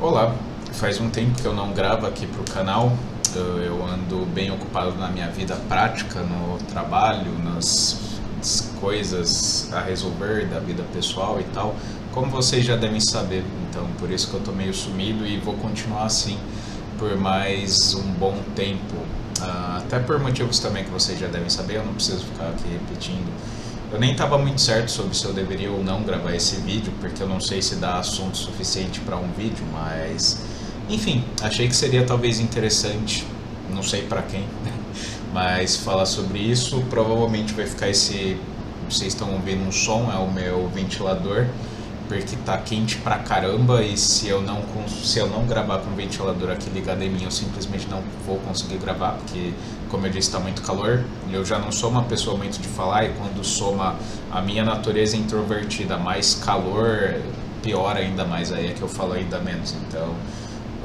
Olá, faz um tempo que eu não gravo aqui pro canal. Eu ando bem ocupado na minha vida prática, no trabalho, nas coisas a resolver da vida pessoal e tal. Como vocês já devem saber, então por isso que eu tô meio sumido e vou continuar assim por mais um bom tempo. Até por motivos também que vocês já devem saber, eu não preciso ficar aqui repetindo. Eu nem estava muito certo sobre se eu deveria ou não gravar esse vídeo, porque eu não sei se dá assunto suficiente para um vídeo, mas enfim, achei que seria talvez interessante, não sei para quem, mas falar sobre isso. Provavelmente vai ficar esse, vocês estão ouvindo um som, é o meu ventilador, porque tá quente pra caramba e se eu não gravar com o ventilador aqui ligado em mim, eu simplesmente não vou conseguir gravar, porque como eu disse, tá muito calor. Eu já não sou uma pessoa muito de falar e quando soma a minha natureza introvertida, mais calor, pior ainda mais, aí é que eu falo ainda menos. Então,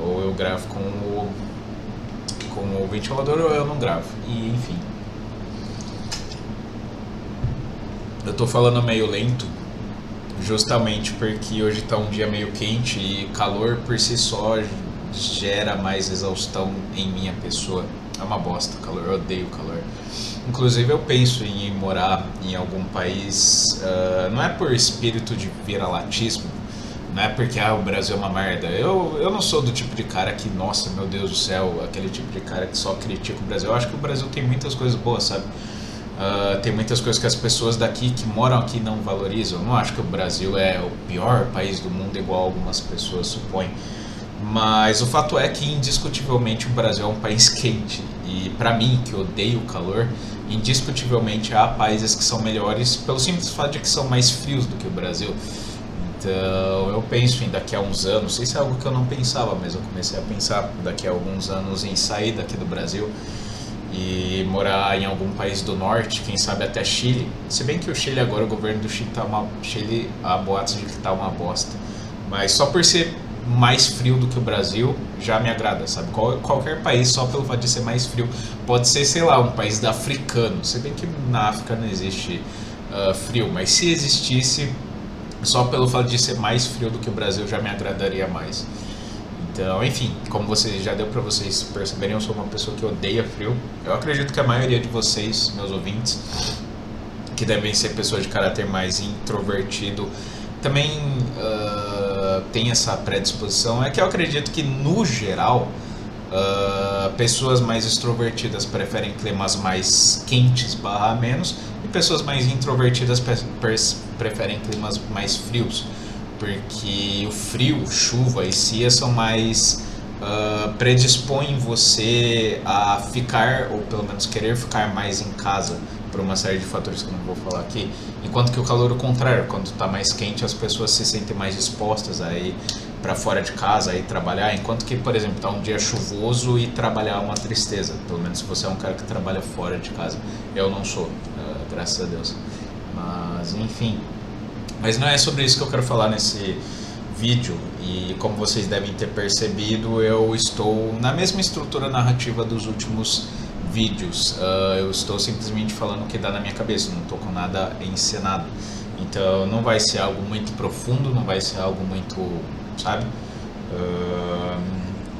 ou eu gravo com o ventilador ou eu não gravo. E enfim, eu tô falando meio lento justamente porque hoje está um dia meio quente e calor por si só gera mais exaustão em minha pessoa. É uma bosta, calor, eu odeio calor. Inclusive eu penso em ir morar em algum país, não é por espírito de viralatismo, não é porque o Brasil é uma merda. Eu não sou do tipo de cara que, nossa, meu Deus do céu, aquele tipo de cara que só critica o Brasil. Eu acho que o Brasil tem muitas coisas boas, sabe? Tem muitas coisas que as pessoas daqui que moram aqui não valorizam. Eu não acho que o Brasil é o pior país do mundo, igual algumas pessoas supõem. Mas o fato é que, indiscutivelmente, o Brasil é um país quente. E pra mim, que odeio o calor, indiscutivelmente há países que são melhores pelo simples fato de que são mais frios do que o Brasil. Então, eu penso em daqui a uns anos, isso é algo que eu não pensava, mas eu comecei a pensar daqui a alguns anos em sair daqui do Brasil e morar em algum país do norte, quem sabe até Chile. Se bem que o Chile agora, o governo do Chile tá uma. Chile, há boatos de que tá uma bosta. Mas só por ser mais frio do que o Brasil, já me agrada, sabe? Qualquer país, só pelo fato de ser mais frio, pode ser, sei lá, um país da africano. Se bem que na África não existe frio, mas se existisse, só pelo fato de ser mais frio do que o Brasil, já me agradaria mais. Então, enfim, como vocês já deu para vocês perceberem, eu sou uma pessoa que odeia frio. Eu acredito que a maioria de vocês, meus ouvintes, que devem ser pessoas de caráter mais introvertido, também tem essa predisposição. É que eu acredito que, no geral, pessoas mais extrovertidas preferem climas mais quentes barra menos e pessoas mais introvertidas preferem climas mais frios, porque o frio, chuva e cia são mais predispõem você a ficar, ou pelo menos querer ficar mais em casa, por uma série de fatores que eu não vou falar aqui, enquanto que o calor é o contrário. Quando está mais quente, as pessoas se sentem mais dispostas a ir para fora de casa, a ir trabalhar, enquanto que, por exemplo, está um dia chuvoso e trabalhar é uma tristeza, pelo menos se você é um cara que trabalha fora de casa. Eu não sou, graças a Deus. Mas enfim, mas não é sobre isso que eu quero falar nesse vídeo, e como vocês devem ter percebido, eu estou na mesma estrutura narrativa dos últimos vídeos. Eu estou simplesmente falando o que dá na minha cabeça, não estou com nada encenado. Então não vai ser algo muito profundo, não vai ser algo muito, sabe?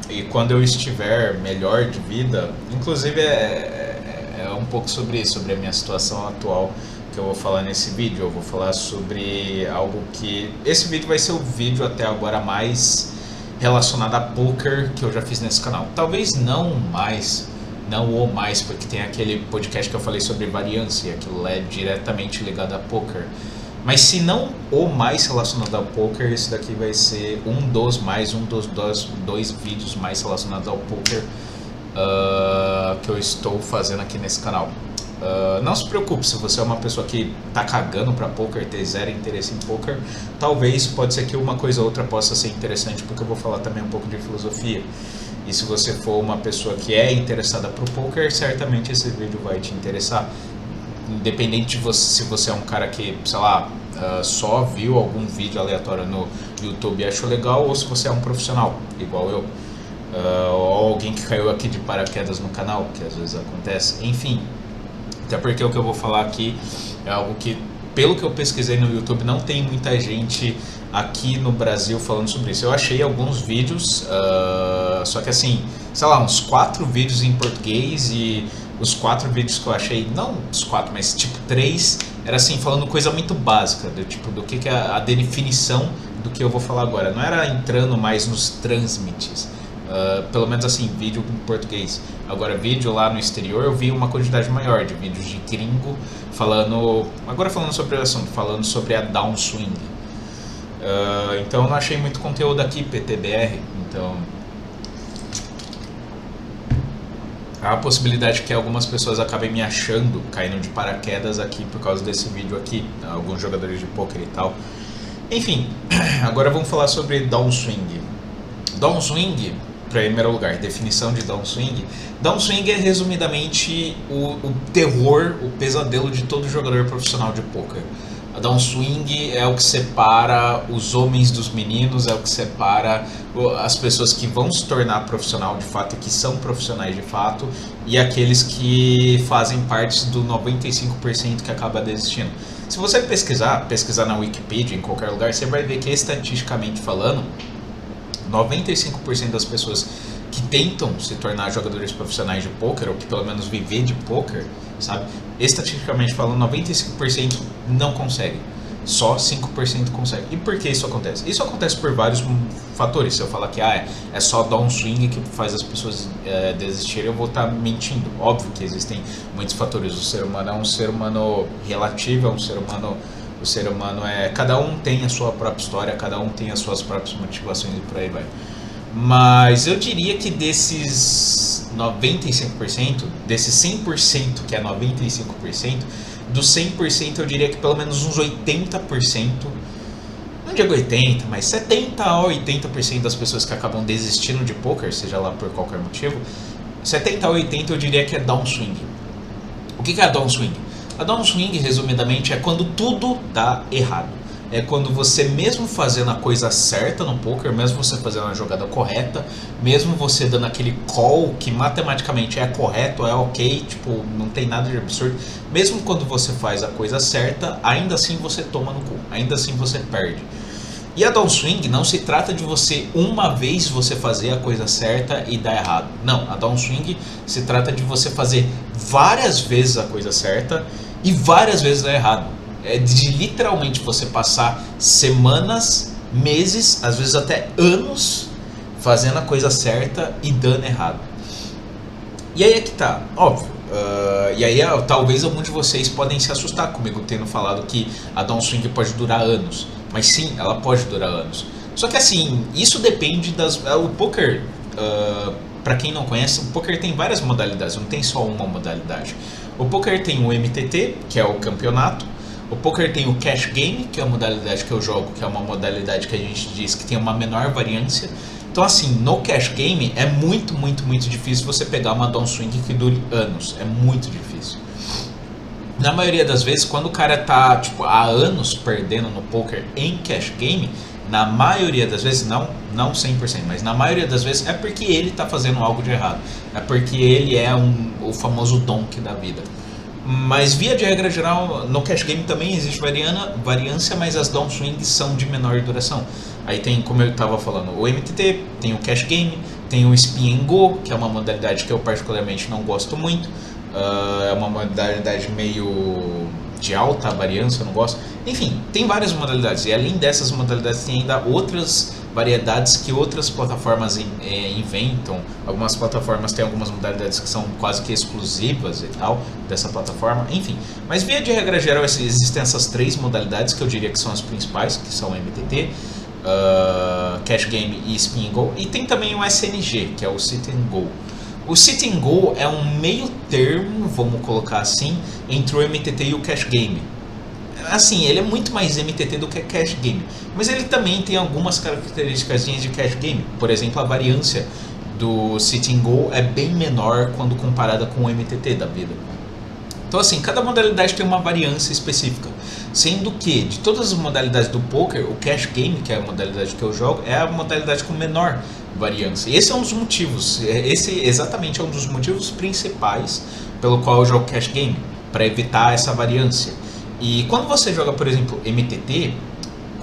E quando eu estiver melhor de vida, inclusive é um pouco sobre isso, sobre a minha situação atual, que eu vou falar nesse vídeo. Eu vou falar sobre algo que... Esse vídeo vai ser o vídeo até agora mais relacionado a poker que eu já fiz nesse canal. Talvez não o mais, porque tem aquele podcast que eu falei sobre variância, e aquilo é diretamente ligado a poker. Mas se não o mais relacionado ao poker, esse daqui vai ser um dos dois vídeos mais relacionados ao poker que eu estou fazendo aqui nesse canal. Não se preocupe, se você é uma pessoa que tá cagando pra poker, ter zero interesse em poker, talvez, pode ser que uma coisa ou outra possa ser interessante, porque eu vou falar também um pouco de filosofia. E se você for uma pessoa que é interessada pro poker, certamente esse vídeo vai te interessar. Independente de se você é um cara que, sei lá, só viu algum vídeo aleatório no YouTube e achou legal, ou se você é um profissional, igual eu, ou alguém que caiu aqui de paraquedas no canal, que às vezes acontece. Enfim, até porque o que eu vou falar aqui é algo que, pelo que eu pesquisei no YouTube, não tem muita gente aqui no Brasil falando sobre isso. Eu achei alguns vídeos, só que assim, sei lá, uns 4 vídeos em português, e os 4 vídeos que eu achei, não os 4, mas tipo 3, era assim, falando coisa muito básica, do tipo, do que é a definição do que eu vou falar agora. Não era entrando mais nos transmits, pelo menos assim, vídeo em português. Agora, vídeo lá no exterior, eu vi uma quantidade maior de vídeos de gringo falando, agora falando sobre o assunto, falando sobre a downswing. Então eu não achei muito conteúdo aqui, PTBR, então há a possibilidade que algumas pessoas acabem me achando, caindo de paraquedas aqui por causa desse vídeo aqui, alguns jogadores de poker e tal. Enfim, agora vamos falar sobre downswing. Downswing, primeiro lugar, definição de downswing. Downswing é resumidamente o terror, o pesadelo de todo jogador profissional de poker. A downswing é o que separa os homens dos meninos, é o que separa as pessoas que vão se tornar profissional de fato e que são profissionais de fato, e aqueles que fazem parte do 95% que acaba desistindo. Se você pesquisar na Wikipedia, em qualquer lugar, você vai ver que, estatisticamente falando, 95% das pessoas que tentam se tornar jogadores profissionais de poker, ou que pelo menos viver de poker, sabe? Estatisticamente falando, 95% não consegue. Só 5% consegue. E por que isso acontece? Isso acontece por vários fatores. Se eu falar que é só downswing que faz as pessoas desistirem, eu vou estar mentindo. Óbvio que existem muitos fatores. O ser humano é um ser humano relativo, é um ser humano... O ser humano cada um tem a sua própria história, cada um tem as suas próprias motivações e por aí vai. Mas eu diria que desses 95%, desses 100% que é 95%, dos 100% eu diria que pelo menos uns 80%, não digo 80%, mas 70% a 80% das pessoas que acabam desistindo de poker, seja lá por qualquer motivo, 70% a 80% eu diria que é downswing. O que é a downswing? A downswing, resumidamente, é quando tudo dá errado. É quando você, mesmo fazendo a coisa certa no poker, mesmo você fazendo a jogada correta, mesmo você dando aquele call que matematicamente é correto, é ok, tipo, não tem nada de absurdo, mesmo quando você faz a coisa certa, ainda assim você toma no cu, ainda assim você perde. E a downswing não se trata de você uma vez você fazer a coisa certa e dar errado. Não, a downswing se trata de você fazer várias vezes a coisa certa e várias vezes dar errado. É de literalmente você passar semanas, meses, às vezes até anos fazendo a coisa certa e dando errado. E aí é que tá, óbvio. E aí talvez alguns de vocês podem se assustar comigo tendo falado que a downswing pode durar anos. Mas sim, ela pode durar anos. Só que assim, isso depende das... O poker, para quem não conhece, o poker tem várias modalidades, não tem só uma modalidade. O poker tem o MTT, que é o campeonato. O poker tem o cash game, que é a modalidade que eu jogo, que é uma modalidade que a gente diz que tem uma menor variância. Então assim, no cash game é muito, muito, muito difícil você pegar uma downswing que dure anos. É muito difícil. Na maioria das vezes, quando o cara tá tipo, há anos perdendo no poker em cash game, na maioria das vezes, não 100%, mas na maioria das vezes é porque ele tá fazendo algo de errado. É porque ele é o famoso donk da vida. Mas via de regra geral, no cash game também existe variância, mas as downswings são de menor duração. Aí tem, como eu estava falando, o MTT, tem o cash game, tem o spin and go, que é uma modalidade que eu particularmente não gosto muito. É uma modalidade meio de alta variância, eu não gosto. Enfim, tem várias modalidades. E além dessas modalidades, tem ainda outras variedades que outras plataformas inventam. Algumas plataformas têm algumas modalidades que são quase que exclusivas e tal, dessa plataforma. Enfim, mas via de regra geral, existem essas 3 modalidades que eu diria que são as principais, que são o MTT, Cash Game e Spin and Go. E tem também o SNG, que é o Sit and Go. O Sit and Go é um meio termo, vamos colocar assim, entre o MTT e o Cash Game. Assim, ele é muito mais MTT do que Cash Game, mas ele também tem algumas características de Cash Game. Por exemplo, a variância do Sit and Go é bem menor quando comparada com o MTT da vida. Então assim, cada modalidade tem uma variância específica. Sendo que, de todas as modalidades do poker, o Cash Game, que é a modalidade que eu jogo, é a modalidade com menor variância. E esse é um dos motivos, esse exatamente é um dos motivos principais pelo qual eu jogo Cash Game, para evitar essa variância. E quando você joga, por exemplo, MTT,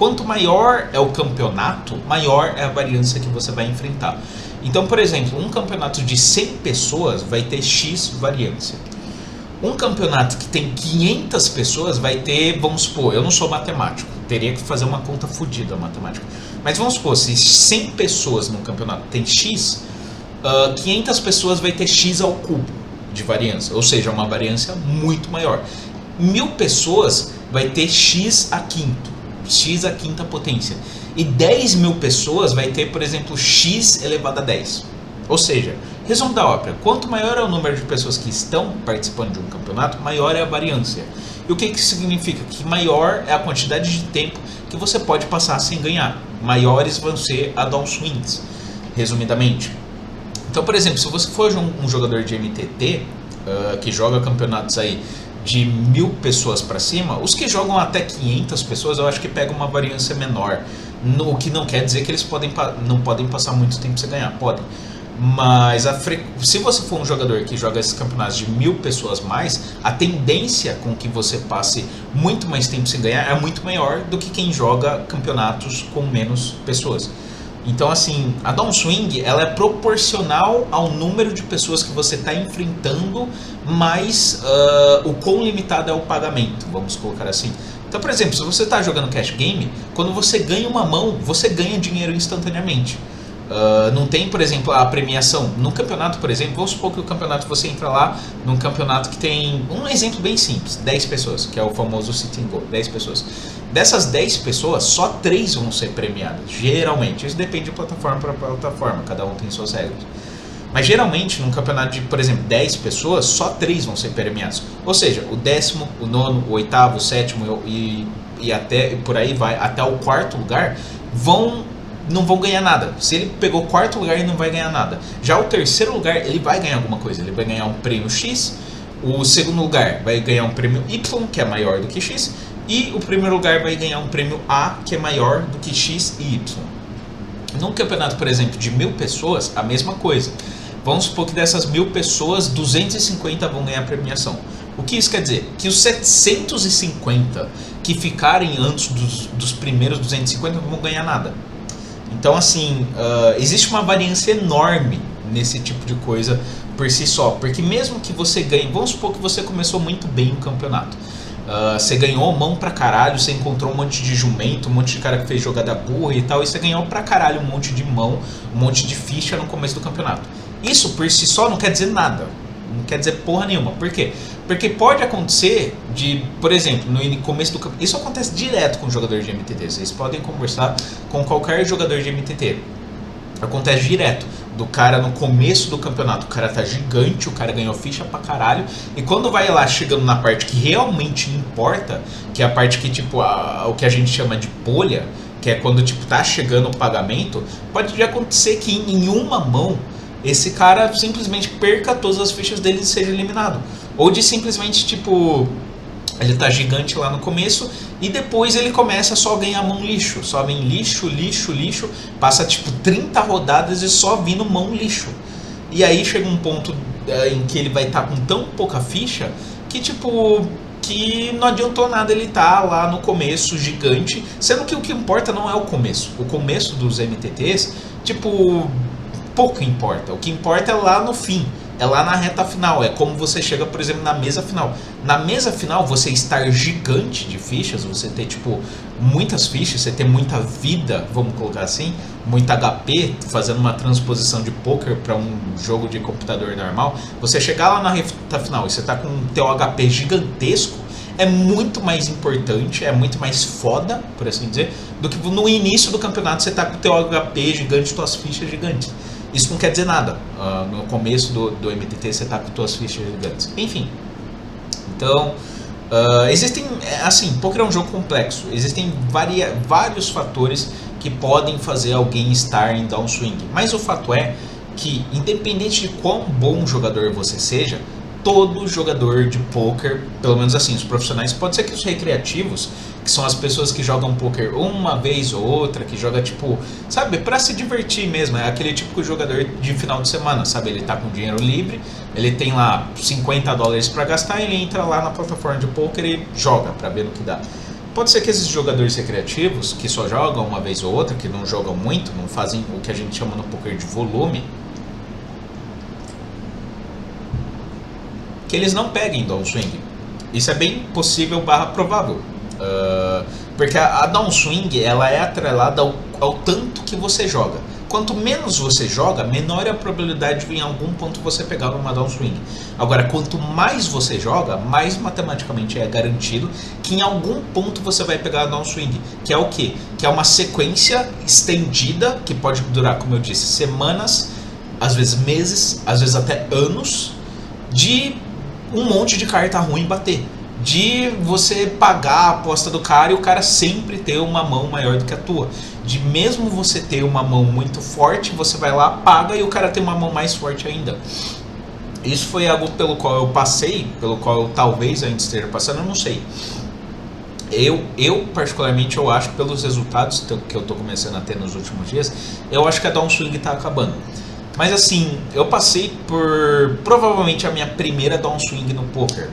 quanto maior é o campeonato, maior é a variância que você vai enfrentar. Então, por exemplo, um campeonato de 100 pessoas vai ter X variância. Um campeonato que tem 500 pessoas vai ter, vamos supor, eu não sou matemático, teria que fazer uma conta fodida matemática. Mas vamos supor, se 100 pessoas no campeonato tem X, 500 pessoas vai ter X ao cubo de variância, ou seja, uma variância muito maior. 1000 pessoas vai ter X a quinto, X a quinta potência. E 10.000 pessoas vai ter, por exemplo, X elevado a 10. Ou seja, resumo da ópera, quanto maior é o número de pessoas que estão participando de um campeonato, maior é a variância. E o que isso significa? Que maior é a quantidade de tempo que você pode passar sem ganhar. Maiores vão ser a downswings, resumidamente. Então, por exemplo, se você for um jogador de MTT, que joga campeonatos aí de 1000 pessoas para cima, os que jogam até 500 pessoas eu acho que pegam uma variância menor. O que não quer dizer que eles não podem passar muito tempo sem ganhar, podem. Mas se você for um jogador que joga esses campeonatos de 1000 pessoas mais, a tendência com que você passe muito mais tempo sem ganhar é muito maior do que quem joga campeonatos com menos pessoas. Então, assim, a downswing ela é proporcional ao número de pessoas que você está enfrentando, mais o quão limitado é o pagamento, vamos colocar assim. Então, por exemplo, se você está jogando cash game, quando você ganha uma mão, você ganha dinheiro instantaneamente. Não tem, por exemplo, a premiação. No campeonato, por exemplo, vamos supor que o campeonato você entra lá num campeonato que tem um exemplo bem simples, 10 pessoas, que é o famoso sit and go, 10 pessoas. Dessas 10 pessoas, só 3 vão ser premiadas, geralmente. Isso depende de plataforma para plataforma, cada um tem suas regras. Mas geralmente, num campeonato de, por exemplo, 10 pessoas, só 3 vão ser premiados. Ou seja, o 10º, o 9º, o 8º, o 7º e até por aí vai, até o 4º lugar, não vão ganhar nada. Se ele pegou o 4º lugar, ele não vai ganhar nada. Já o 3º lugar, ele vai ganhar alguma coisa. Ele vai ganhar um prêmio X. O 2º lugar vai ganhar um prêmio Y, que é maior do que X. E o primeiro lugar vai ganhar um prêmio A, que é maior do que X e Y. Num campeonato, por exemplo, de 1000 pessoas, a mesma coisa. Vamos supor que dessas 1000 pessoas, 250 vão ganhar premiação. O que isso quer dizer? Que os 750 que ficarem antes dos primeiros 250 não vão ganhar nada. Então, assim, existe uma variância enorme nesse tipo de coisa por si só. Porque mesmo que você ganhe, vamos supor que você começou muito bem o campeonato. Você ganhou mão pra caralho, você encontrou um monte de jumento, um monte de cara que fez jogada burra e tal, e você ganhou pra caralho um monte de mão, um monte de ficha no começo do campeonato. Isso por si só não quer dizer nada, não quer dizer porra nenhuma. Por quê? Porque pode acontecer de, por exemplo, no começo do campeonato, isso acontece direto com jogador de MTT, vocês podem conversar com qualquer jogador de MTT. Acontece direto, do cara no começo do campeonato, o cara tá gigante, o cara ganhou ficha pra caralho, e quando vai lá chegando na parte que realmente importa, que é a parte que tipo, o que a gente chama de polha, que é quando tipo tá chegando o pagamento, pode acontecer que em uma mão, esse cara simplesmente perca todas as fichas dele e seja eliminado. Ou de simplesmente tipo, ele tá gigante lá no começo e depois ele começa só a ganhar mão lixo. Só vem lixo, lixo, lixo. Passa tipo 30 rodadas e só vindo mão lixo. E aí chega um ponto em que ele vai estar com tão pouca ficha que tipo, que não adiantou nada ele estar lá no começo gigante. Sendo que o que importa não é o começo. O começo dos MTTs, tipo, pouco importa. O que importa é lá no fim. É lá na reta final, é como você chega, por exemplo, na mesa final. Na mesa final, você estar gigante de fichas, você ter, tipo, muitas fichas, você ter muita vida, vamos colocar assim, muito HP, fazendo uma transposição de poker para um jogo de computador normal, você chegar lá na reta final e você tá com o teu HP gigantesco, é muito mais importante, é muito mais foda, por assim dizer, do que no início do campeonato você tá com o teu HP gigante e tuas fichas gigantes. Isso não quer dizer nada. No começo do MTT você tá com suas fichas gigantes. Enfim. Então, existem... Assim, poker é um jogo complexo. Existem vários fatores que podem fazer alguém estar em downswing. Mas o fato é que, independente de quão bom jogador você seja, todo jogador de poker, pelo menos assim, os profissionais, pode ser que os recreativos, que são as pessoas que jogam poker uma vez ou outra, que joga tipo, sabe, pra se divertir mesmo, é aquele típico jogador de final de semana, sabe, ele tá com dinheiro livre, ele tem lá $50 pra gastar, ele entra lá na plataforma de poker e joga pra ver no que dá. Pode ser que esses jogadores recreativos, que só jogam uma vez ou outra, que não jogam muito, não fazem o que a gente chama no poker de volume, que eles não peguem downswing. Isso é bem possível barra provável. Porque a downswing, ela é atrelada ao tanto que você joga. Quanto menos você joga, menor é a probabilidade de em algum ponto você pegar uma downswing. Agora, quanto mais você joga, mais matematicamente é garantido que em algum ponto você vai pegar a downswing. Que é o quê? Que é uma sequência estendida, que pode durar, como eu disse, semanas, às vezes meses, às vezes até anos, de um monte de carta ruim bater. De você pagar a aposta do cara e o cara sempre ter uma mão maior do que a tua. De mesmo você ter uma mão muito forte, você vai lá, paga e o cara tem uma mão mais forte ainda. Isso foi algo pelo qual eu passei, pelo qual eu talvez ainda esteja passando, eu não sei. Eu particularmente, eu acho, pelos resultados que eu tô começando a ter nos últimos dias, eu acho que a downswing tá acabando. Mas assim, eu passei por provavelmente a minha primeira downswing no poker.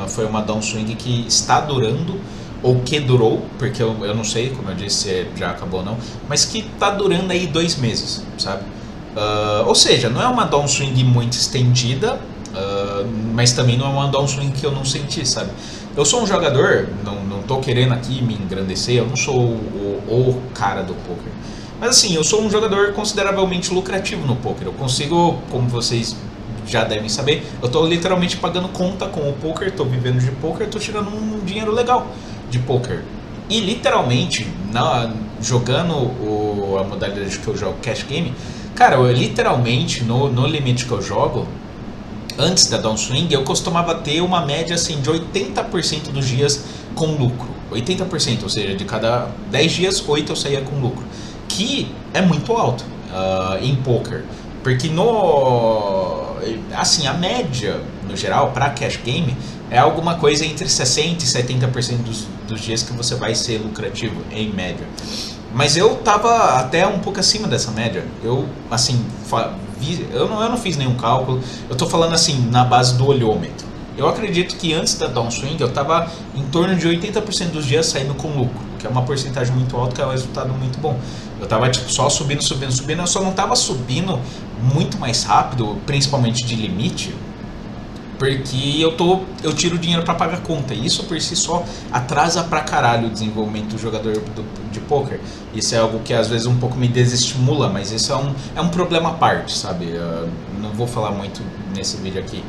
Foi uma downswing que está durando, ou que durou, porque eu não sei, como eu disse, se já acabou ou não, mas que está durando aí 2 meses, sabe? Ou seja, não é uma downswing muito estendida, mas também não é uma downswing que eu não senti, sabe? Eu sou um jogador, não tô querendo aqui me engrandecer, eu não sou o cara do poker. Mas assim, eu sou um jogador consideravelmente lucrativo no poker. Eu consigo, como vocês já devem saber, eu estou literalmente pagando conta com o poker, estou vivendo de poker, estou tirando um dinheiro legal de poker. E literalmente, jogando a modalidade que eu jogo, cash game, cara, eu literalmente, no limite que eu jogo, antes da downswing, eu costumava ter uma média assim, de 80% dos dias com lucro. 80%, ou seja, de cada 10 dias, 8 eu saía com lucro. Que é muito alto em poker, porque assim, a média no geral para cash game é alguma coisa entre 60% e 70% dos dias que você vai ser lucrativo em média. Mas eu tava até um pouco acima dessa média. Eu assim, eu não fiz nenhum cálculo, eu tô falando assim na base do olhômetro. Eu acredito que antes da downswing eu estava em torno de 80% dos dias saindo com lucro, que é uma porcentagem muito alta, que é um resultado muito bom. Eu estava tipo, só subindo, eu só não estava subindo muito mais rápido, principalmente de limite, porque eu tiro dinheiro para pagar conta, e isso por si só atrasa pra caralho o desenvolvimento do jogador de poker. Isso é algo que às vezes um pouco me desestimula, mas isso é um problema à parte, sabe? Eu não vou falar muito nesse vídeo aqui.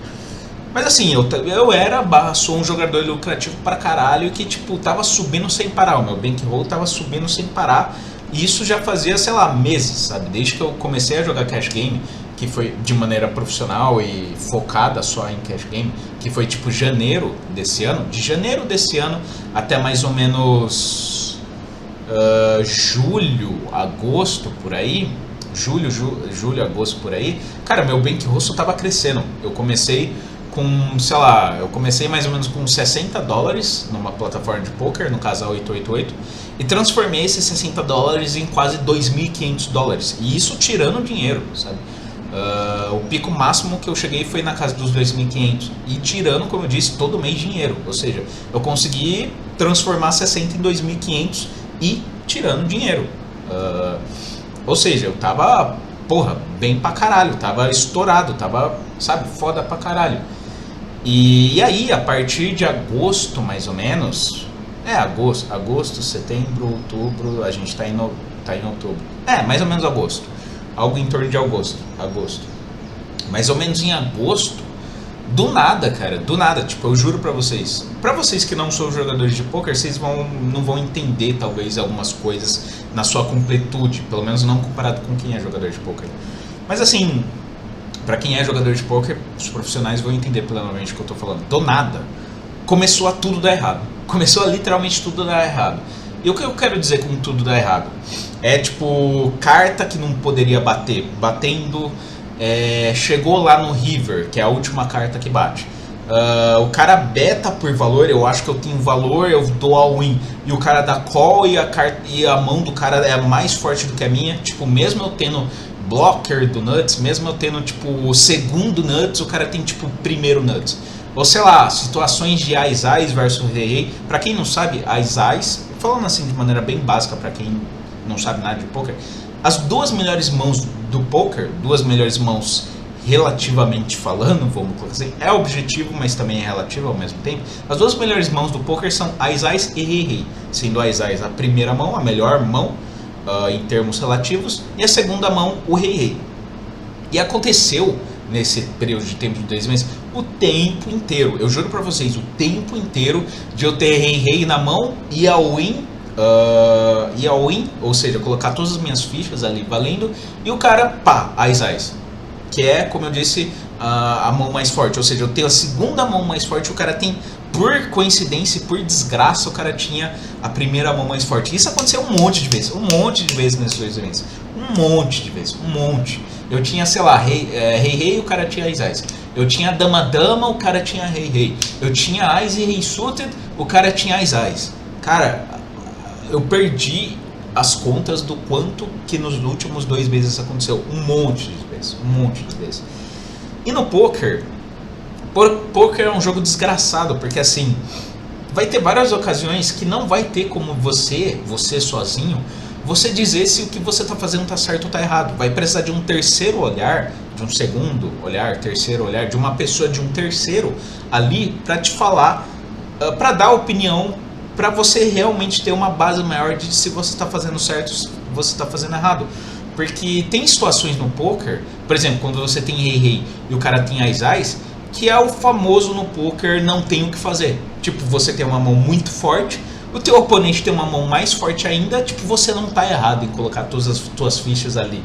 Mas assim, sou um jogador lucrativo pra caralho que, tipo, tava subindo sem parar. O meu bankroll tava subindo sem parar. E isso já fazia, sei lá, meses, sabe? Desde que eu comecei a jogar cash game, que foi de maneira profissional e focada só em cash game, que foi tipo janeiro desse ano. De janeiro desse ano até mais ou menos julho, agosto, por aí. Julho, agosto, por aí. Cara, meu bankroll só tava crescendo. Eu comecei mais ou menos com $60 numa plataforma de poker, no caso a 888, e transformei esses $60 em quase $2.500, e isso tirando dinheiro, sabe? O pico máximo que eu cheguei foi na casa dos 2.500, e tirando, como eu disse, todo mês dinheiro, ou seja, eu consegui transformar 60 em 2.500 e tirando dinheiro, ou seja, eu tava, porra, bem pra caralho, tava estourado, tava, sabe, foda pra caralho. E aí, a partir de agosto, mais ou menos, agosto, setembro, outubro, a gente tá em outubro. Mais ou menos agosto. Algo em torno de agosto. Mais ou menos em agosto, do nada, cara, tipo, eu juro pra vocês que não são jogadores de poker, vocês não vão entender, talvez, algumas coisas na sua completude, pelo menos não comparado com quem é jogador de poker. Mas assim, pra quem é jogador de poker, os profissionais vão entender plenamente o que eu tô falando. Do nada, começou a tudo dar errado. Começou a literalmente tudo dar errado. E o que eu quero dizer com tudo dar errado? É tipo, carta que não poderia bater, batendo, chegou lá no river, que é a última carta que bate. O cara beta por valor, eu acho que eu tenho valor, eu dou all-in, e o cara dá call e a mão do cara é mais forte do que a minha. Tipo, mesmo eu tendo blocker do nuts, mesmo eu tendo tipo o segundo nuts, o cara tem tipo o primeiro nuts. Ou sei lá, situações de Ais versus Rei. Pra quem não sabe, Ais, falando assim de maneira bem básica pra quem não sabe nada de poker, as duas melhores mãos do poker, duas melhores mãos relativamente falando, vamos colocar assim, é objetivo, mas também é relativo ao mesmo tempo. As duas melhores mãos do poker são Ais e Rei, sendo Ais a primeira mão, a melhor mão em termos relativos, e a segunda mão, o Rei. E aconteceu nesse período de tempo de 2 meses, o tempo inteiro, eu juro pra vocês, o tempo inteiro de eu ter Rei na mão e all in, ou seja, colocar todas as minhas fichas ali valendo, e o cara, pá, Ais. Que é, como eu disse, a mão mais forte. Ou seja, eu tenho a segunda mão mais forte, o cara tem, por coincidência e por desgraça, o cara tinha a primeira mão mais forte. Isso aconteceu um monte de vezes nesses 2 eventos. Um monte de vezes. Eu tinha, sei lá, Rei, o cara tinha Ais. Eu tinha Dama, o cara tinha Rei. Eu tinha Ais e Rei suited, o cara tinha Ais. Cara, eu perdi as contas do quanto que nos últimos 2 meses isso aconteceu. Um monte de vezes. E no poker é um jogo desgraçado, porque assim, vai ter várias ocasiões que não vai ter como você sozinho, você dizer se o que você está fazendo está certo ou está errado. Vai precisar de um terceiro olhar, de um segundo olhar, terceiro olhar, de uma pessoa, de um terceiro ali para te falar, para dar opinião, para você realmente ter uma base maior de se você está fazendo certo ou se você está fazendo errado. Porque tem situações no poker, por exemplo, quando você tem Rei e o cara tem Ais, que é o famoso no poker não tem o que fazer. Tipo, você tem uma mão muito forte, o teu oponente tem uma mão mais forte ainda, tipo, você não tá errado em colocar todas as tuas fichas ali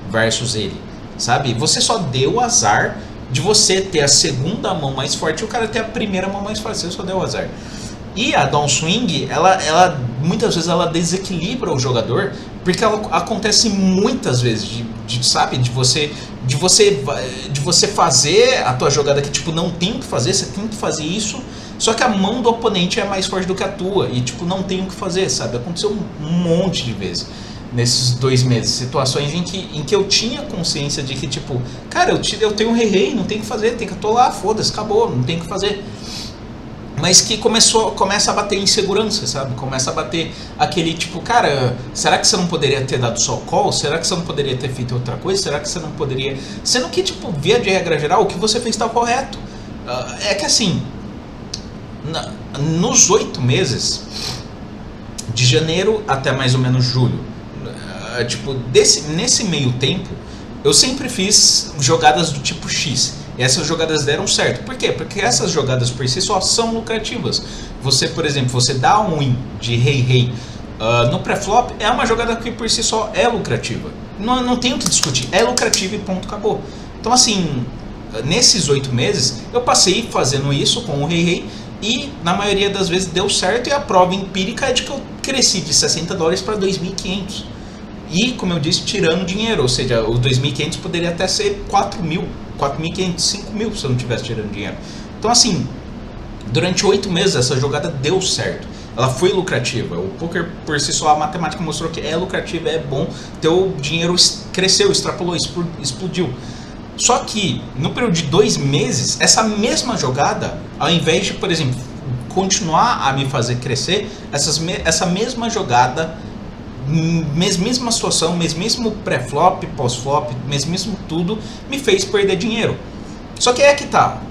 versus ele, sabe? Você só deu azar de você ter a segunda mão mais forte e o cara ter a primeira mão mais forte, você só deu azar. E a downswing, ela muitas vezes ela desequilibra o jogador, porque ela acontece muitas vezes de você fazer a tua jogada que tipo não tem o que fazer, você tem que fazer isso, só que a mão do oponente é mais forte do que a tua e tipo não tem o que fazer, sabe? Aconteceu um monte de vezes nesses 2 meses, situações em que eu tinha consciência de que tipo, cara, eu tenho um Rei, não tem o que fazer, tem que atolar, foda-se, acabou, não tem o que fazer. Mas que começa a bater insegurança, sabe? Começa a bater aquele tipo, cara, será que você não poderia ter dado só call? Será que você não poderia ter feito outra coisa? Será que você não poderia... Sendo que, tipo, via de regra geral, o que você fez está correto. É que assim, nos 8 meses, de janeiro até mais ou menos julho, tipo, nesse meio tempo, eu sempre fiz jogadas do tipo X. E essas jogadas deram certo. Por quê? Porque essas jogadas por si só são lucrativas. Você, por exemplo, você dá um win de Rei no pré-flop, é uma jogada que por si só é lucrativa. Não tem o que discutir. É lucrativa e ponto, acabou. Então assim, nesses 8 meses, eu passei fazendo isso com o Rei e na maioria das vezes deu certo. E a prova empírica é de que eu cresci de $60 para 2.500. E, como eu disse, tirando dinheiro. Ou seja, os 2.500 poderia até ser 4.000, 4.500, 5.000 se eu não estivesse tirando dinheiro. Então assim, durante 8 meses essa jogada deu certo. Ela foi lucrativa. O poker por si só, a matemática mostrou que é lucrativa, é bom. Teu dinheiro cresceu, extrapolou, explodiu. Só que no período de 2 meses, essa mesma jogada, ao invés de, por exemplo, continuar a me fazer crescer, essa mesma jogada, mesma situação, mesmo pré-flop, pós-flop, mesmo tudo, me fez perder dinheiro. Só que é que tá.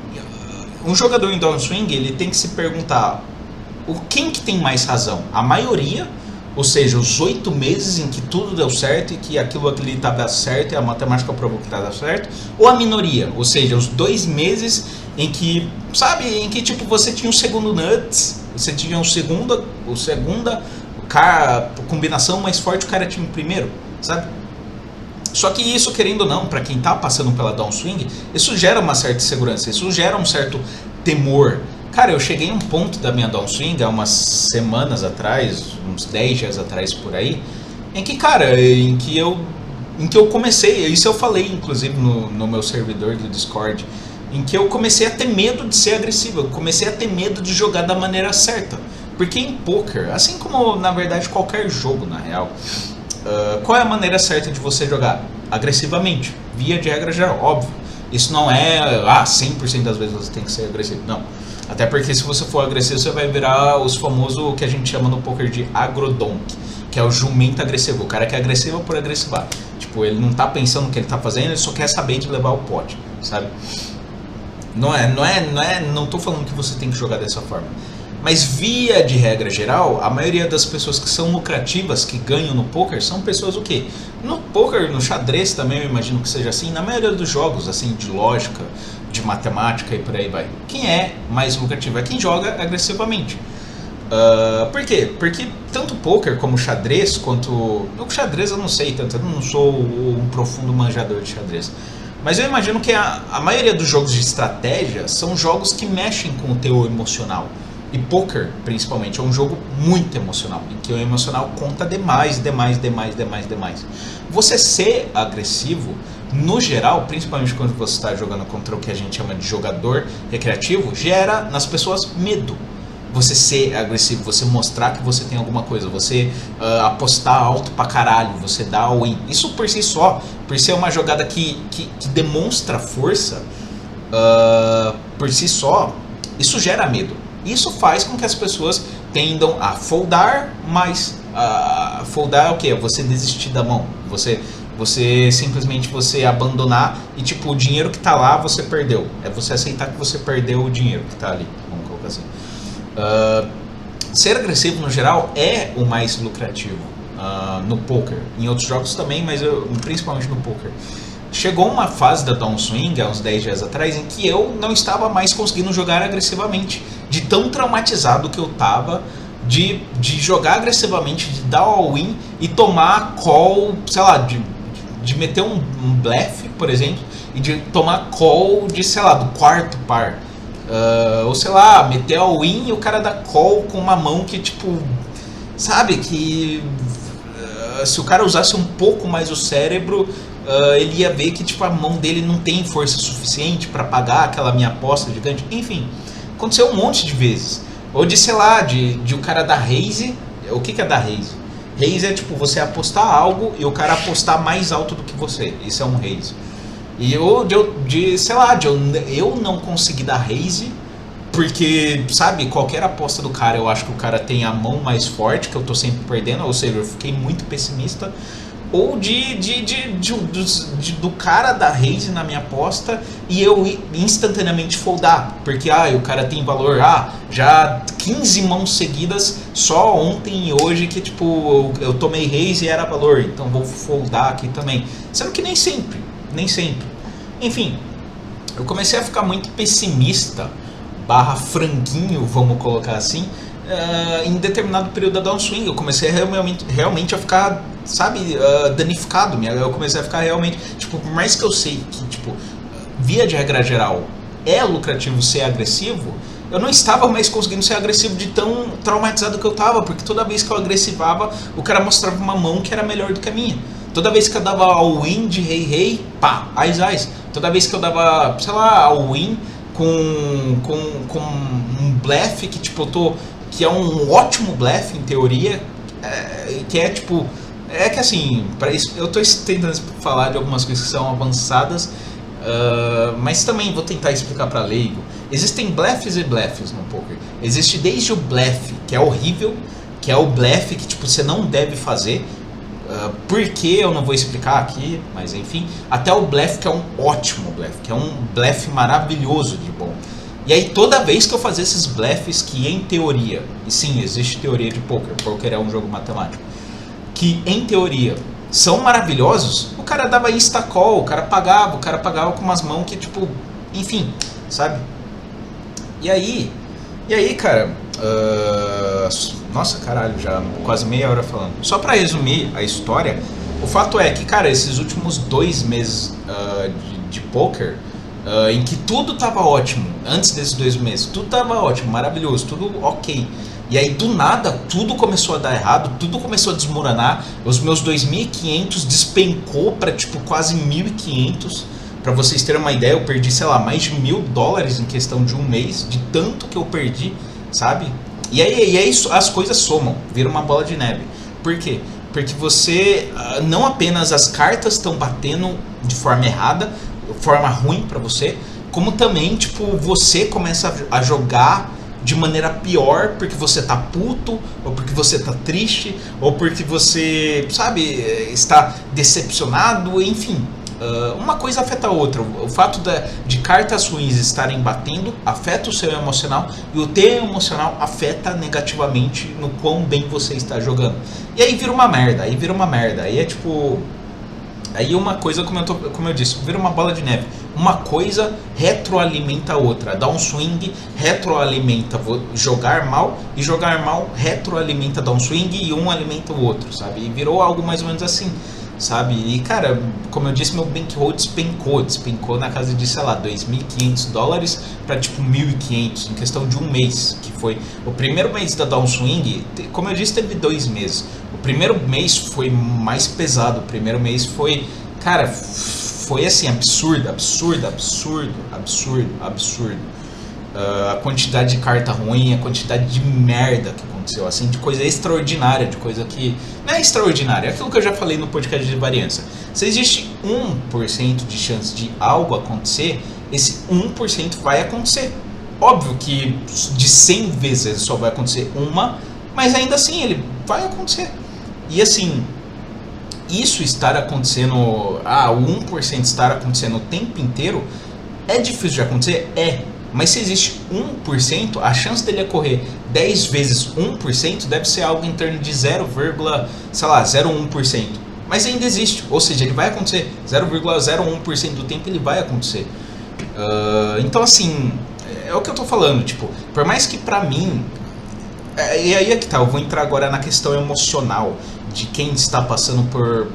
Um jogador em downswing, ele tem que se perguntar quem que tem mais razão? A maioria, ou seja, os 8 meses em que tudo deu certo e que aquilo ali estava certo e a matemática provou que estava certo, ou a minoria, ou seja, os 2 meses em que, sabe, em que tipo você tinha o segundo nuts, você tinha o segunda combinação mais forte, o cara tinha o primeiro, sabe? Só que isso, querendo ou não, para quem tá passando pela downswing, isso gera uma certa insegurança, isso gera um certo temor. Cara, eu cheguei a um ponto da minha downswing há umas semanas atrás, uns 10 dias atrás por aí, em que, cara, em que eu comecei, isso eu falei inclusive no meu servidor do Discord, em que eu comecei a ter medo de ser agressivo, eu comecei a ter medo de jogar da maneira certa. Porque em poker, assim como na verdade qualquer jogo na real, qual é a maneira certa de você jogar? Agressivamente, via de regra geral, óbvio. Isso não é 100% das vezes você tem que ser agressivo, não. Até porque se você for agressivo, você vai virar os famosos que a gente chama no poker de agrodonk, que é o jumento agressivo, o cara que é agressivo por agressivar. Tipo, ele não tá pensando no que ele tá fazendo, ele só quer saber de levar o pote, sabe? Não tô falando que você tem que jogar dessa forma. Mas via de regra geral, a maioria das pessoas que são lucrativas, que ganham no poker, são pessoas o quê? No poker, no xadrez também eu imagino que seja assim, na maioria dos jogos, assim, de lógica, de matemática e por aí vai. Quem é mais lucrativo é quem joga agressivamente. Por quê? Porque tanto poker como xadrez, quanto... O xadrez eu não sei tanto, eu não sou um profundo manjador de xadrez. Mas eu imagino que a maioria dos jogos de estratégia são jogos que mexem com o teu emocional. E poker, principalmente, é um jogo muito emocional, em que o emocional conta demais. Você ser agressivo, no geral, principalmente quando você está jogando contra o que a gente chama de jogador recreativo, gera nas pessoas medo. Você ser agressivo, você mostrar que você tem alguma coisa, você apostar alto pra caralho, você dar all-in. Isso por si só, por ser uma jogada que demonstra força, por si só, isso gera medo. Isso faz com que as pessoas tendam a foldar mais. Foldar é o quê? Você desistir da mão. Você simplesmente você abandonar e tipo, o dinheiro que tá lá você perdeu. É você aceitar que você perdeu o dinheiro que tá ali. Vamos colocar assim. Ser agressivo no geral é o mais lucrativo no poker. Em outros jogos também, mas principalmente no poker. Chegou uma fase da downswing, há uns 10 dias atrás, em que eu não estava mais conseguindo jogar agressivamente. De tão traumatizado que eu estava de jogar agressivamente, de dar all-in e tomar call, sei lá, de meter um blefe, por exemplo, e de tomar call de, sei lá, do quarto par. Ou sei lá, meter all-in e o cara dá call com uma mão que, tipo, sabe, que se o cara usasse um pouco mais o cérebro, ele ia ver que tipo, a mão dele não tem força suficiente para pagar aquela minha aposta gigante. Enfim, aconteceu um monte de vezes. Ou de, sei lá, de o cara dar raise. O que é dar raise? Raise é tipo você apostar algo e o cara apostar mais alto do que você. Isso é um raise. E eu não consegui dar raise porque, sabe, qualquer aposta do cara, eu acho que o cara tem a mão mais forte, que eu tô sempre perdendo, ou seja, eu fiquei muito pessimista. Ou do cara dar raise na minha aposta e eu instantaneamente foldar, porque o cara tem valor, já 15 mãos seguidas só ontem e hoje que tipo eu tomei raise e era valor, então vou foldar aqui também, sendo que nem sempre. Enfim, eu comecei a ficar muito pessimista / franguinho, vamos colocar assim, em determinado período da downswing. Eu comecei realmente a ficar, sabe, danificado. Eu comecei a ficar realmente, tipo, por mais que eu sei que, tipo, via de regra geral é lucrativo ser agressivo, eu não estava mais conseguindo ser agressivo de tão traumatizado que eu estava, porque toda vez que eu agressivava, o cara mostrava uma mão que era melhor do que a minha. Toda vez que eu dava all-in de rei, pá, ais. Toda vez que eu dava, sei lá, all-in com um blefe que, tipo, que é um ótimo blefe em teoria, que é tipo, que assim, para isso eu tô tentando falar de algumas coisas que são avançadas, mas também vou tentar explicar para leigo. Existem blefes e blefes no poker. Existe desde o blefe, que é horrível, que é o blefe que tipo você não deve fazer, porque eu não vou explicar aqui, mas enfim, até o blefe que é um ótimo blefe, que é um blefe maravilhoso de bom. E aí toda vez que eu fazia esses blefes que em teoria, e sim, existe teoria de poker é um jogo matemático, que em teoria são maravilhosos, o cara dava insta-call, o cara pagava com umas mãos que tipo, enfim, sabe? E aí, cara, nossa, caralho, já quase meia hora falando. Só pra resumir a história, o fato é que, cara, esses últimos 2 meses de poker, em que tudo tava ótimo, antes desses 2 meses, tudo tava ótimo, maravilhoso, tudo ok. E aí, do nada, tudo começou a dar errado, tudo começou a desmoronar, os meus 2.500 despencou pra, tipo, quase 1.500. Pra vocês terem uma ideia, eu perdi, sei lá, mais de $1.000 em questão de um mês, de tanto que eu perdi, sabe? E aí as coisas somam, vira uma bola de neve. Por quê? Porque você, não apenas as cartas estão batendo de forma errada, forma ruim pra você, como também, tipo, você começa a jogar de maneira pior porque você tá puto, ou porque você tá triste, ou porque você, sabe, está decepcionado, enfim. Uma coisa afeta a outra. O fato de cartas ruins estarem batendo afeta o seu emocional, e o teu emocional afeta negativamente no quão bem você está jogando. E aí vira uma merda, aí é tipo... Aí uma coisa, como eu disse, vira uma bola de neve. Uma coisa retroalimenta a outra. Dar um swing retroalimenta jogar mal, e jogar mal retroalimenta dar um swing, e um alimenta o outro, sabe? E virou algo mais ou menos assim, sabe? E cara, como eu disse, meu bankroll despencou na casa de, sei lá, $2.500 para tipo 1.500 em questão de um mês, que foi o primeiro mês da downswing. Como eu disse, teve 2 meses. O primeiro mês foi mais pesado. O primeiro mês foi, cara, foi assim, absurdo. A quantidade de carta ruim, a quantidade de merda que aconteceu, assim, de coisa extraordinária, de coisa que não é extraordinária, é aquilo que eu já falei no podcast de variância. Se existe 1% de chance de algo acontecer, esse 1% vai acontecer. Óbvio que de 100 vezes só vai acontecer uma, mas ainda assim ele vai acontecer. E assim, isso estar acontecendo, o 1% estar acontecendo o tempo inteiro, é difícil de acontecer? É. Mas se existe 1%, a chance dele ocorrer 10 vezes 1% deve ser algo em torno de 0,01%. Mas ainda existe, ou seja, ele vai acontecer. 0,01% do tempo ele vai acontecer. Então assim, é o que eu tô falando, tipo, por mais que pra mim... E aí é que tá, eu vou entrar agora na questão emocional de quem está passando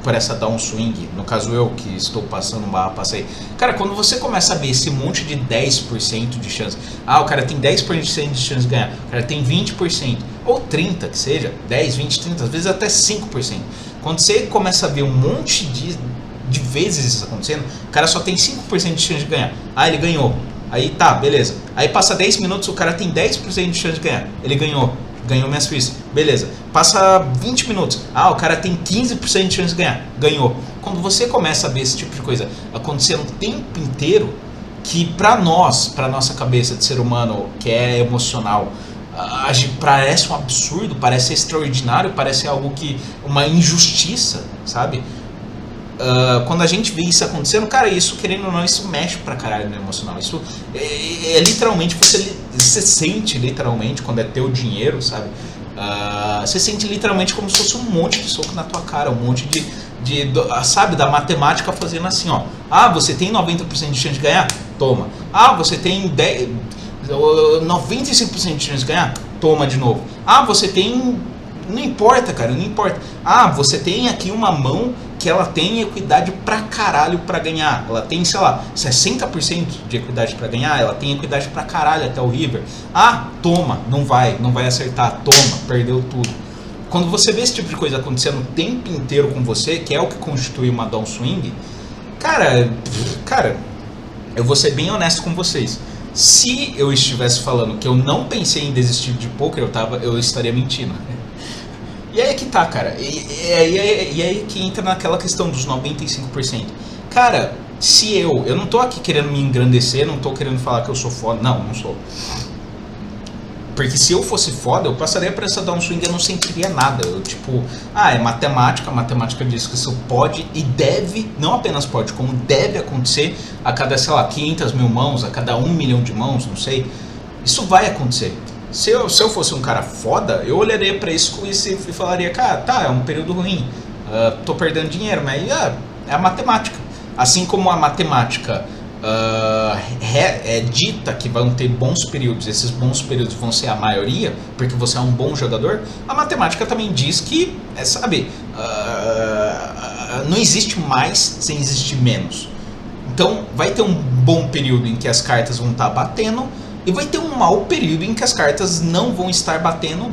por essa downswing. No caso eu, que estou passando passei. Cara, quando você começa a ver esse monte de 10% de chance, o cara tem 10% de chance de ganhar, o cara tem 20%, ou 30% que seja, 10, 20, 30, às vezes até 5%. Quando você começa a ver um monte de vezes isso acontecendo, o cara só tem 5% de chance de ganhar. Ele ganhou. Aí tá, beleza. Aí passa 10 minutos, o cara tem 10% de chance de ganhar. Ele ganhou minhas fichas, beleza. Passa 20 minutos, o cara tem 15% de chance de ganhar, ganhou. Quando você começa a ver esse tipo de coisa acontecendo o tempo inteiro, que pra nós, pra nossa cabeça de ser humano que é emocional, parece um absurdo, parece extraordinário, parece algo que, uma injustiça, sabe? Quando a gente vê isso acontecendo, cara, isso, querendo ou não, isso mexe pra caralho no emocional. Isso é literalmente, você sente literalmente quando é teu dinheiro, sabe? Você sente literalmente como se fosse um monte de soco na tua cara, um monte sabe, da matemática fazendo assim, ó. Você tem 90% de chance de ganhar? Toma. Você tem 95% de chance de ganhar? Toma de novo. Você tem... Não importa, cara, não importa. Você tem aqui uma mão que ela tem equidade pra caralho pra ganhar. Ela tem, sei lá, 60% de equidade pra ganhar. Ela tem equidade pra caralho até o river. Toma, não vai acertar. Toma, perdeu tudo. Quando você vê esse tipo de coisa acontecendo o tempo inteiro com você, que é o que constitui uma downswing, cara, eu vou ser bem honesto com vocês. Se eu estivesse falando que eu não pensei em desistir de poker, eu estaria mentindo. E aí que tá, cara, e aí que entra naquela questão dos 95%. Cara, se eu não tô aqui querendo me engrandecer, não tô querendo falar que eu sou foda, não sou. Porque se eu fosse foda, eu passaria por essa downswing e eu não sentiria nada. Eu tipo, é matemática, a matemática diz que isso pode e deve, não apenas pode, como deve acontecer a cada, sei lá, 500 mil mãos, a cada 1 milhão de mãos, não sei. Isso vai acontecer. Se eu fosse um cara foda, eu olharia pra isso e falaria, cara, é um período ruim, tô perdendo dinheiro, mas é a matemática. Assim como a matemática dita que vão ter bons períodos, esses bons períodos vão ser a maioria, porque você é um bom jogador, a matemática também diz que, não existe mais sem existir menos. Então vai ter um bom período em que as cartas vão estar batendo, e vai ter um mau período em que as cartas não vão estar batendo,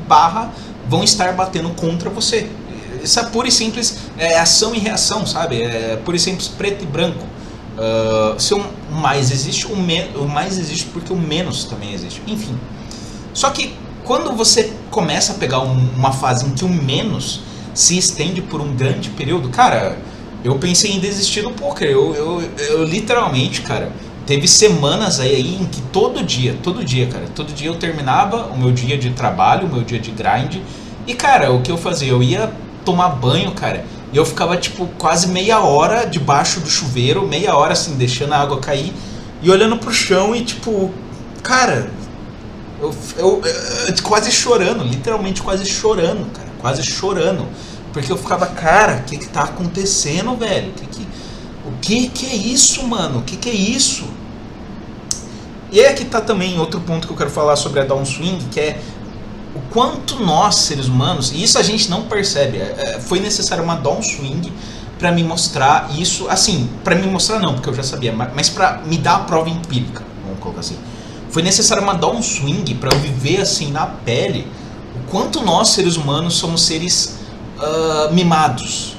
vão estar batendo contra você. Isso é pura e simples, ação e reação, sabe? É pura e simples preto e branco. Se o mais existe, o mais existe porque o menos também existe. Enfim. Só que quando você começa a pegar uma fase em que o menos se estende por um grande período, cara, eu pensei em desistir do poker. Eu literalmente, cara, teve semanas aí em que todo dia, cara, todo dia eu terminava o meu dia de trabalho, o meu dia de grind. E, cara, o que eu fazia? Eu ia tomar banho, cara, e eu ficava, tipo, quase meia hora debaixo do chuveiro, meia hora, assim, deixando a água cair, e olhando pro chão e, tipo, cara, eu quase chorando, literalmente quase chorando, cara, quase chorando. Porque eu ficava, cara, o que tá acontecendo, velho? O que é isso, mano? O que é isso? E é que tá também outro ponto que eu quero falar sobre a downswing, que é o quanto nós, seres humanos, e isso a gente não percebe, foi necessário uma downswing para me mostrar isso, assim, para me mostrar não, porque eu já sabia, mas para me dar a prova empírica, vamos colocar assim. Foi necessário uma downswing para eu viver assim na pele o quanto nós, seres humanos, somos seres mimados.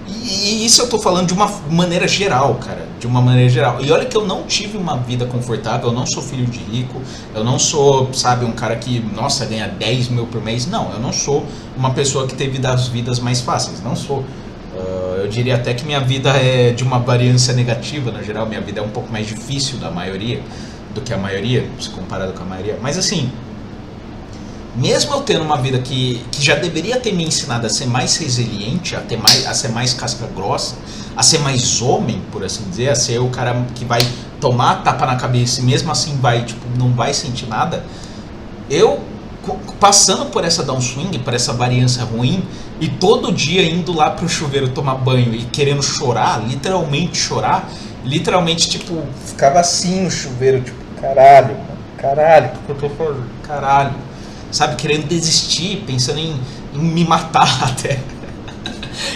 E isso eu tô falando de uma maneira geral, cara. De uma maneira geral. E olha que eu não tive uma vida confortável, eu não sou filho de rico, eu não sou, sabe, um cara que, nossa, ganha 10 mil por mês. Não, eu não sou uma pessoa que teve das vidas mais fáceis. Não sou. Eu diria até que minha vida é de uma variância negativa, no geral. Minha vida é um pouco mais difícil da maioria, do que a maioria, se comparado com a maioria. Mas assim, mesmo eu tendo uma vida que já deveria ter me ensinado a ser mais resiliente, a ser mais casca grossa, a ser mais homem, por assim dizer, a ser o cara que vai tomar tapa na cabeça e mesmo assim vai, tipo, não vai sentir nada, eu passando por essa downswing, por essa variância ruim, e todo dia indo lá pro chuveiro tomar banho e querendo chorar, literalmente, tipo, ficava assim no chuveiro, tipo, caralho, o que eu tô fazendo? Caralho. Sabe, querendo desistir, pensando em me matar até.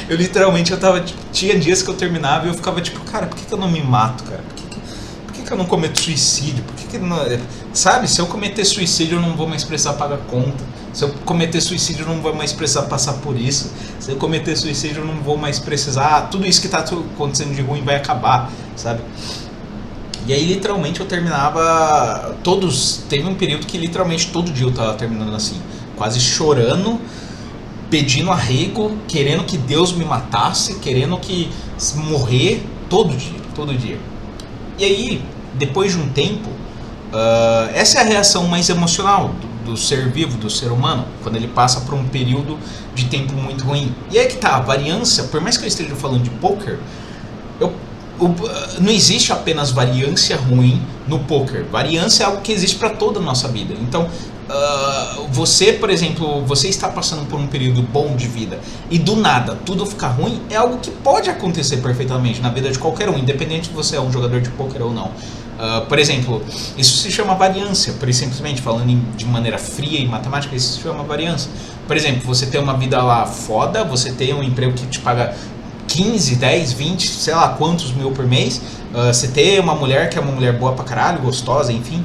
Eu literalmente, tinha dias que eu terminava e eu ficava tipo, cara, por que eu não me mato, cara? Por que eu não cometo suicídio? Por que não, sabe, se eu cometer suicídio eu não vou mais precisar pagar conta. Se eu cometer suicídio eu não vou mais precisar passar por isso. Se eu cometer suicídio eu não vou mais precisar, tudo isso que tá acontecendo de ruim vai acabar, sabe? E aí literalmente eu terminava teve um período que literalmente todo dia eu tava terminando assim, quase chorando, pedindo arrego, querendo que Deus me matasse, querendo que morrer, todo dia. E aí, depois de um tempo, essa é a reação mais emocional do ser vivo, do ser humano, quando ele passa por um período de tempo muito ruim. E aí que tá, a variância, por mais que eu esteja falando de poker, não existe apenas variância ruim no poker. Variância é algo que existe para toda a nossa vida. Então, você, por exemplo, você está passando por um período bom de vida e do nada tudo ficar ruim, é algo que pode acontecer perfeitamente na vida de qualquer um, independente se você é um jogador de poker ou não. Por exemplo, isso se chama variância, por simplesmente falando de maneira fria e matemática, isso se chama variância. Por exemplo, você tem uma vida lá foda, você tem um emprego que te paga 15, 10, 20, sei lá quantos mil por mês, você ter uma mulher que é uma mulher boa pra caralho, gostosa, enfim,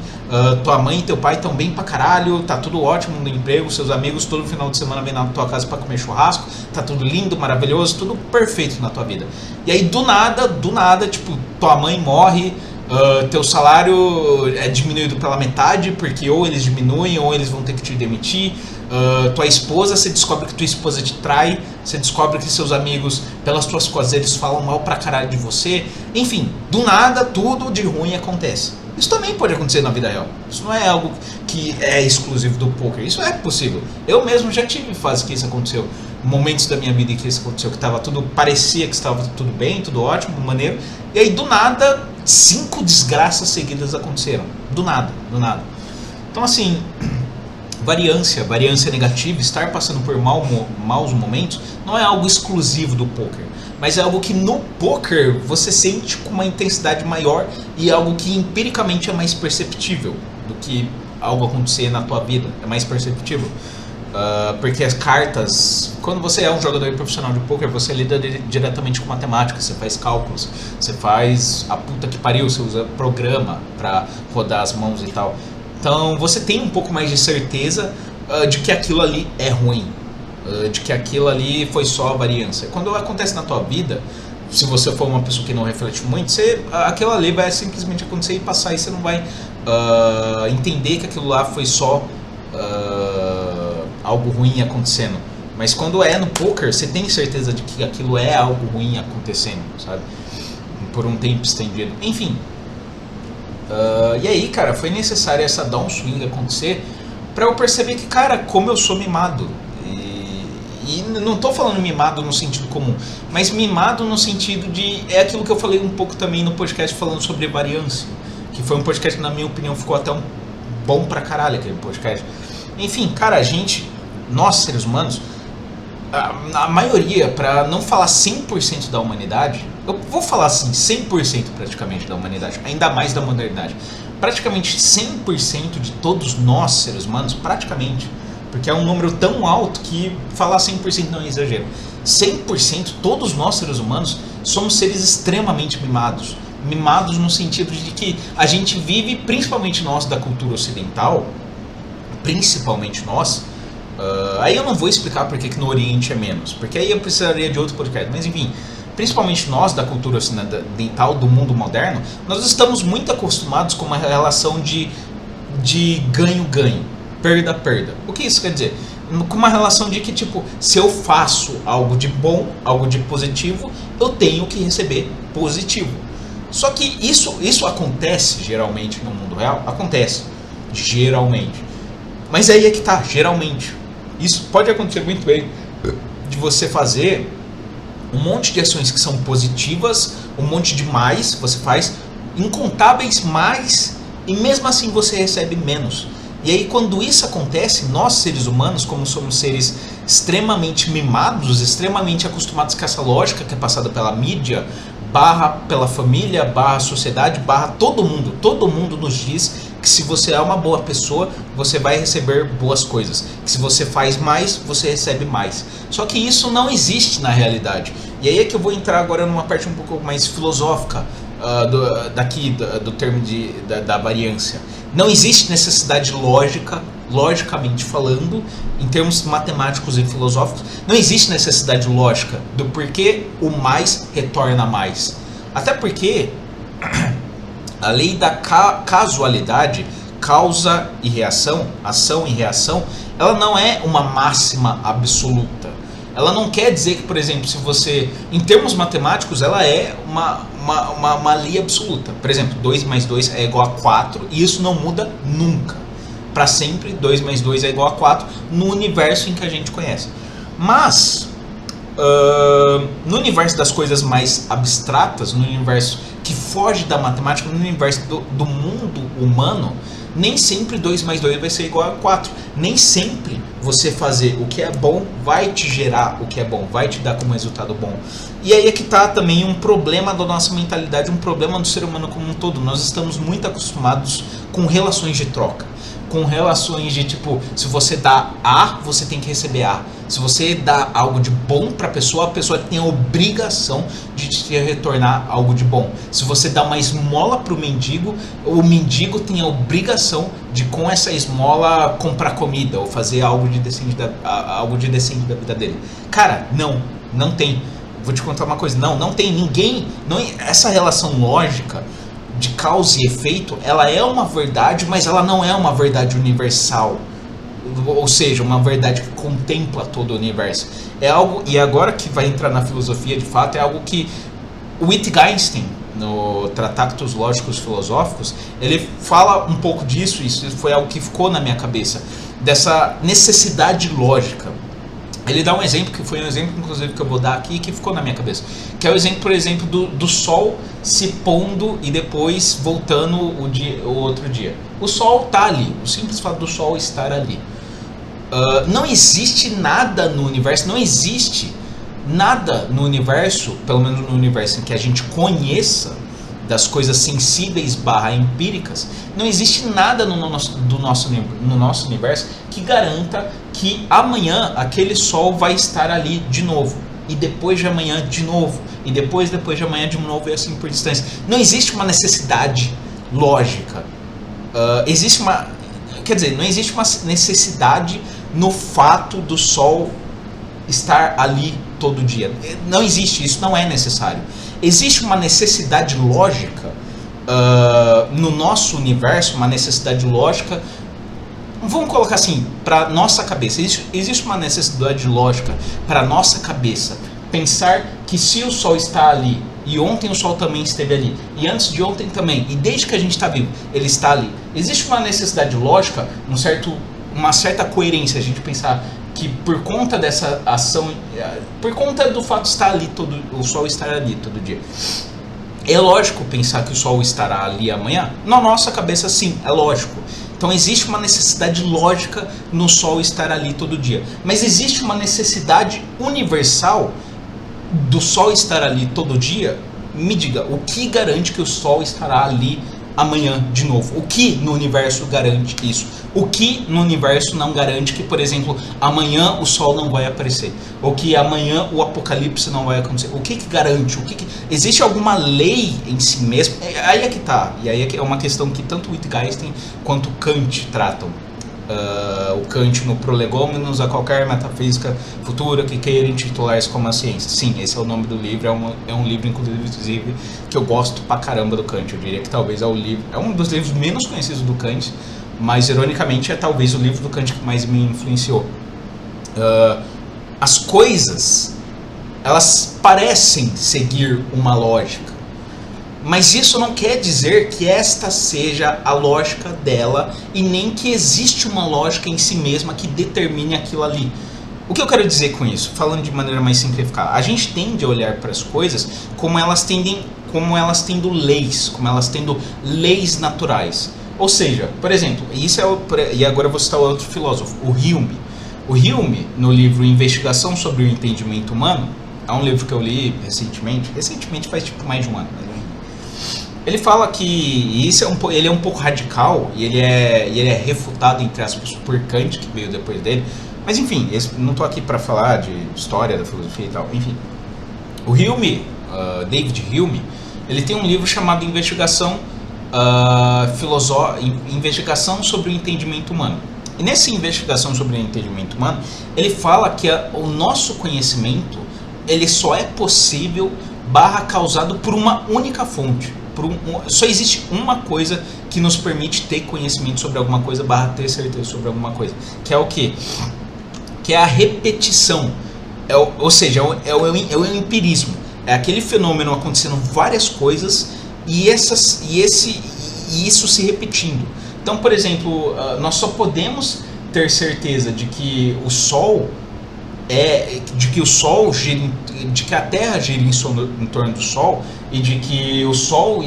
tua mãe e teu pai estão bem pra caralho, tá tudo ótimo no emprego, seus amigos todo final de semana vêm na tua casa pra comer churrasco, tá tudo lindo, maravilhoso, tudo perfeito na tua vida. E aí do nada, tipo, tua mãe morre, teu salário é diminuído pela metade, porque ou eles diminuem ou eles vão ter que te demitir. Tua esposa, você descobre que tua esposa te trai, você descobre que seus amigos, pelas tuas coisas, eles falam mal pra caralho de você. Enfim, do nada, tudo de ruim acontece. Isso também pode acontecer na vida real. Isso não é algo que é exclusivo do poker. Isso é possível. Eu mesmo já tive fases que isso aconteceu. Momentos da minha vida em que isso aconteceu, que parecia que estava tudo bem, tudo ótimo, maneiro. E aí, do nada, 5 desgraças seguidas aconteceram. Do nada. Então, assim, variância negativa, estar passando por maus momentos, não é algo exclusivo do poker, mas é algo que no poker você sente com uma intensidade maior e é algo que empiricamente é mais perceptível do que algo acontecer na tua vida, é mais perceptível. Porque as cartas, quando você é um jogador profissional de poker, você lida diretamente com matemática, você faz cálculos, você faz a puta que pariu, você usa programa pra rodar as mãos e tal. Então você tem um pouco mais de certeza de que aquilo ali é ruim, de que aquilo ali foi só a variância. Quando acontece na tua vida, se você for uma pessoa que não reflete muito, aquilo ali vai simplesmente acontecer e passar, e você não vai entender que aquilo lá foi só algo ruim acontecendo. Mas quando é no poker, você tem certeza de que aquilo é algo ruim acontecendo, sabe? Por um tempo estendido. Enfim. E aí, cara, foi necessário essa downswing acontecer pra eu perceber que, cara, como eu sou mimado. E não tô falando mimado no sentido comum, mas mimado no sentido de... É aquilo que eu falei um pouco também no podcast falando sobre variância. Que foi um podcast que, na minha opinião, ficou até bom pra caralho aquele podcast. Enfim, cara, nós seres humanos, a maioria, pra não falar 100% da humanidade, eu vou falar assim, 100% praticamente da humanidade, ainda mais da modernidade. Praticamente 100% de todos nós seres humanos, praticamente, porque é um número tão alto que falar 100% não é exagero. 100% todos nós seres humanos somos seres extremamente mimados. Mimados no sentido de que a gente vive, principalmente nós da cultura ocidental, principalmente nós, aí eu não vou explicar porque que no Oriente é menos, porque aí eu precisaria de outro podcast, mas enfim, principalmente nós da cultura ocidental, do mundo moderno, nós estamos muito acostumados com uma relação de ganho-ganho, perda-perda. O que isso quer dizer? Com uma relação de que, tipo, se eu faço algo de bom, algo de positivo, eu tenho que receber positivo. Só que isso acontece geralmente no mundo real? Acontece, geralmente. Mas aí é que tá, geralmente. Isso pode acontecer muito bem de você fazer um monte de ações que são positivas, um monte de mais, você faz incontáveis mais e mesmo assim você recebe menos. E aí quando isso acontece, nós seres humanos, como somos seres extremamente mimados, extremamente acostumados com essa lógica que é passada pela mídia, barra pela família, barra sociedade, barra todo mundo nos diz que se você é uma boa pessoa, você vai receber boas coisas. Que se você faz mais, você recebe mais. Só que isso não existe na realidade. E aí é que eu vou entrar agora numa parte um pouco mais filosófica do termo da variância. Não existe necessidade lógica, logicamente falando, em termos matemáticos e filosóficos, não existe necessidade lógica do porquê o mais retorna mais. Até porque a lei da casualidade, causa e reação, ação e reação, ela não é uma máxima absoluta. Ela não quer dizer que, por exemplo, se você, em termos matemáticos, ela é uma lei absoluta. Por exemplo, 2 mais 2 é igual a 4 e isso não muda nunca. Para sempre, 2 mais 2 é igual a 4 no universo em que a gente conhece. Mas, no universo das coisas mais abstratas, no universo que foge da matemática, no universo do mundo humano, nem sempre 2 mais 2 vai ser igual a 4. Nem sempre você fazer o que é bom vai te gerar o que é bom, vai te dar como resultado bom. E aí é que está também um problema da nossa mentalidade, um problema do ser humano como um todo. Nós estamos muito acostumados com relações de troca. Com relações de tipo, se você dá A, você tem que receber A. Se você dá algo de bom para a pessoa tem a obrigação de te retornar algo de bom. Se você dá uma esmola para o mendigo tem a obrigação de com essa esmola comprar comida ou fazer algo de decente da vida dele. Cara, não tem. Vou te contar uma coisa, não tem ninguém, essa relação lógica de causa e efeito, ela é uma verdade, mas ela não é uma verdade universal. Ou seja, uma verdade que contempla todo o universo. É algo, e agora que vai entrar na filosofia de fato, é algo que o Wittgenstein, no Tratados Lógicos Filosóficos, ele fala um pouco disso, isso foi algo que ficou na minha cabeça, dessa necessidade lógica. Ele dá um exemplo, que foi um exemplo inclusive que eu vou dar aqui, que ficou na minha cabeça, que é o exemplo, por exemplo, do sol se pondo e depois voltando o outro dia. O sol está ali, o simples fato do sol estar ali. Não existe nada no universo, pelo menos no universo em que a gente conheça, das coisas sensíveis / empíricas, não existe nada no nosso universo que garanta que amanhã aquele sol vai estar ali de novo, e depois de amanhã de novo, e depois de amanhã de novo, e assim por distância. Não existe uma necessidade lógica. Não existe uma necessidade no fato do sol estar ali todo dia. Não existe, isso não é necessário. Existe uma necessidade lógica no nosso universo, uma necessidade lógica vamos colocar assim, para nossa cabeça, existe uma necessidade lógica para nossa cabeça pensar que se o Sol está ali, e ontem o Sol também esteve ali, e antes de ontem também, e desde que a gente está vivo, ele está ali. Existe uma necessidade lógica, uma certa coerência, a gente pensar que por conta dessa ação, por conta do fato de estar ali o Sol estar ali todo dia, é lógico pensar que o Sol estará ali amanhã? Na nossa cabeça, sim, é lógico. Então existe uma necessidade lógica no Sol estar ali todo dia. Mas existe uma necessidade universal do Sol estar ali todo dia? Me diga, o que garante que o Sol estará ali amanhã de novo? O que no universo garante isso? O que no universo não garante que, por exemplo, amanhã o Sol não vai aparecer? Ou que amanhã o apocalipse não vai acontecer? O que garante? Existe alguma lei em si mesmo? Aí é que tá. E aí é uma questão que tanto Wittgenstein quanto Kant tratam. O Kant no Prolegômenos a qualquer metafísica futura que queira intitular-se como a ciência. Sim, esse é o nome do livro, é um livro inclusive que eu gosto pra caramba do Kant. Eu diria que talvez é um dos livros menos conhecidos do Kant, mas ironicamente é talvez o livro do Kant que mais me influenciou. As coisas, elas parecem seguir uma lógica, mas isso não quer dizer que esta seja a lógica dela e nem que existe uma lógica em si mesma que determine aquilo ali. O que eu quero dizer com isso? Falando de maneira mais simplificada, a gente tende a olhar para as coisas como elas tendo leis, como elas tendo leis naturais. Ou seja, por exemplo, e agora eu vou citar outro filósofo, o Hume. O Hume, no livro Investigação sobre o Entendimento Humano, é um livro que eu li recentemente faz tipo mais de um ano, ele fala que ele é um pouco radical e ele é refutado, entre aspas, por Kant, que veio depois dele. Mas enfim, não estou aqui para falar de história da filosofia e tal. Enfim, o Hume, David Hume, ele tem um livro chamado Investigação sobre o Entendimento Humano. E nessa investigação sobre o entendimento humano, ele fala que o nosso conhecimento ele só é possível causado por uma única fonte. Só existe uma coisa que nos permite ter conhecimento sobre alguma coisa ter certeza sobre alguma coisa, que é o quê? Que é a repetição, ou seja, é o empirismo, é aquele fenômeno acontecendo várias coisas e isso se repetindo. Então, por exemplo, nós só podemos ter certeza de que o Sol de que a Terra gira em torno do Sol e de que o Sol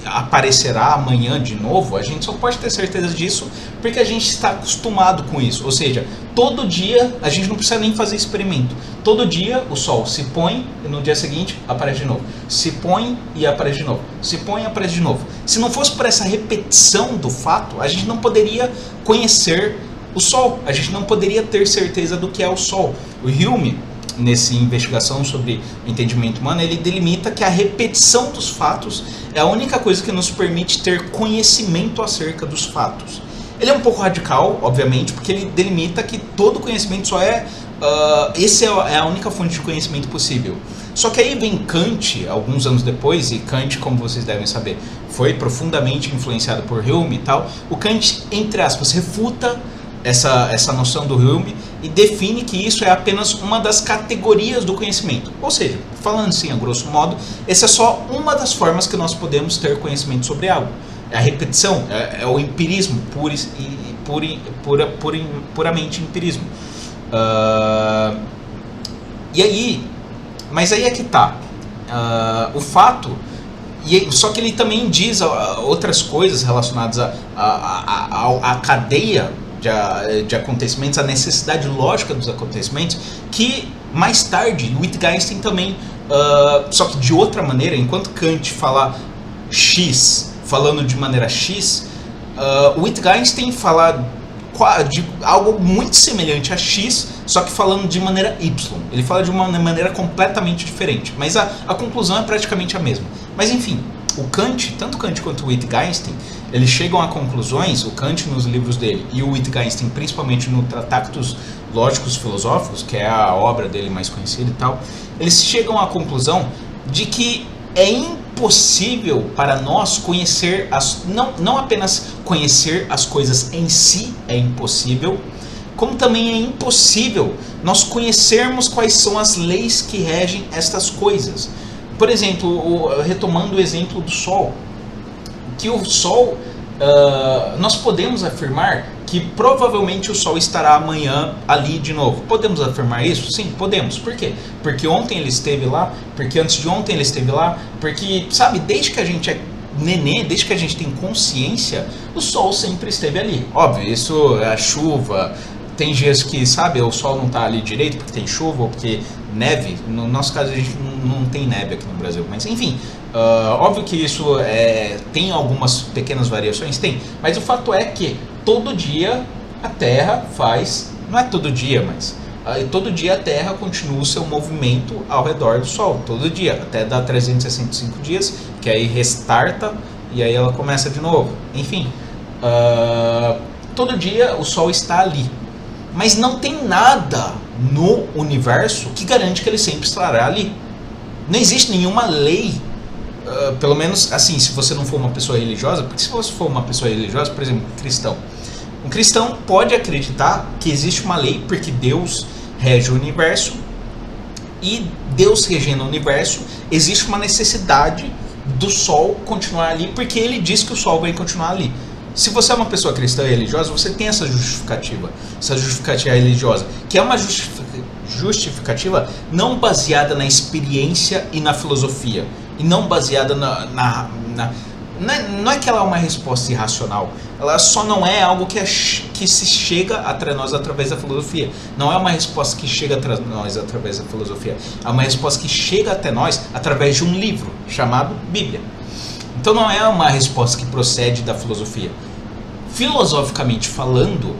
aparecerá amanhã de novo, a gente só pode ter certeza disso porque a gente está acostumado com isso. Ou seja, todo dia, a gente não precisa nem fazer experimento, todo dia o Sol se põe e no dia seguinte aparece de novo, se põe e aparece de novo, se põe e aparece de novo. Se não fosse por essa repetição do fato, a gente não poderia conhecer o Sol, a gente não poderia ter certeza do que é o Sol. O Hume, nessa investigação sobre o entendimento humano, ele delimita que a repetição dos fatos é a única coisa que nos permite ter conhecimento acerca dos fatos. Ele é um pouco radical, obviamente, porque ele delimita que todo conhecimento só essa é a única fonte de conhecimento possível. Só que aí vem Kant, alguns anos depois, e Kant, como vocês devem saber, foi profundamente influenciado por Hume e tal. O Kant, entre aspas, refuta essa noção do Hume e define que isso é apenas uma das categorias do conhecimento. Ou seja, falando assim a grosso modo, essa é só uma das formas que nós podemos ter conhecimento sobre algo. É a repetição, é o empirismo, puramente empirismo. Mas aí é que tá. O fato, só que ele também diz outras coisas relacionadas à cadeia de acontecimentos, a necessidade lógica dos acontecimentos, que mais tarde Wittgenstein também, só que de outra maneira, enquanto Kant fala X, falando de maneira X, Wittgenstein fala de algo muito semelhante a X, só que falando de maneira Y. Ele fala de uma maneira completamente diferente, mas a conclusão é praticamente a mesma. Mas enfim, tanto Kant quanto o Wittgenstein, eles chegam a conclusões, o Kant nos livros dele e o Wittgenstein principalmente no Tractatus Lógicos Filosóficos, que é a obra dele mais conhecida e tal, eles chegam à conclusão de que é impossível para nós conhecer não apenas conhecer as coisas em si é impossível, como também é impossível nós conhecermos quais são as leis que regem estas coisas. Por exemplo, retomando o exemplo do Sol, que o Sol, nós podemos afirmar que provavelmente o Sol estará amanhã ali de novo. Podemos afirmar isso? Sim, podemos. Por quê? Porque ontem ele esteve lá, porque antes de ontem ele esteve lá, porque, sabe, desde que a gente é nenê, desde que a gente tem consciência, o Sol sempre esteve ali. Óbvio, isso é a chuva. Tem dias que, sabe, o sol não está ali direito porque tem chuva ou porque neve. No nosso caso, a gente não tem neve aqui no Brasil. Mas, enfim, óbvio que isso tem algumas pequenas variações, tem. Mas o fato é que todo dia a Terra faz... Não é todo dia, mas... todo dia a Terra continua o seu movimento ao redor do Sol. Todo dia, até dar 365 dias, que aí restarta e aí ela começa de novo. Enfim, todo dia o Sol está ali. Mas não tem nada no universo que garante que ele sempre estará ali. Não existe nenhuma lei, pelo menos assim, se você não for uma pessoa religiosa, porque se você for uma pessoa religiosa, por exemplo, cristão, um cristão pode acreditar que existe uma lei porque Deus rege o universo, e Deus regendo o universo, existe uma necessidade do Sol continuar ali, porque ele diz que o Sol vai continuar ali. Se você é uma pessoa cristã e religiosa, você tem essa justificativa religiosa, que é uma justificativa não baseada na experiência e na filosofia, e não baseada não é que ela é uma resposta irracional, ela só não é algo que se chega até nós através da filosofia. Não é uma resposta que chega até nós através da filosofia, é uma resposta que chega até nós através de um livro chamado Bíblia. Então não é uma resposta que procede da filosofia. Filosoficamente falando,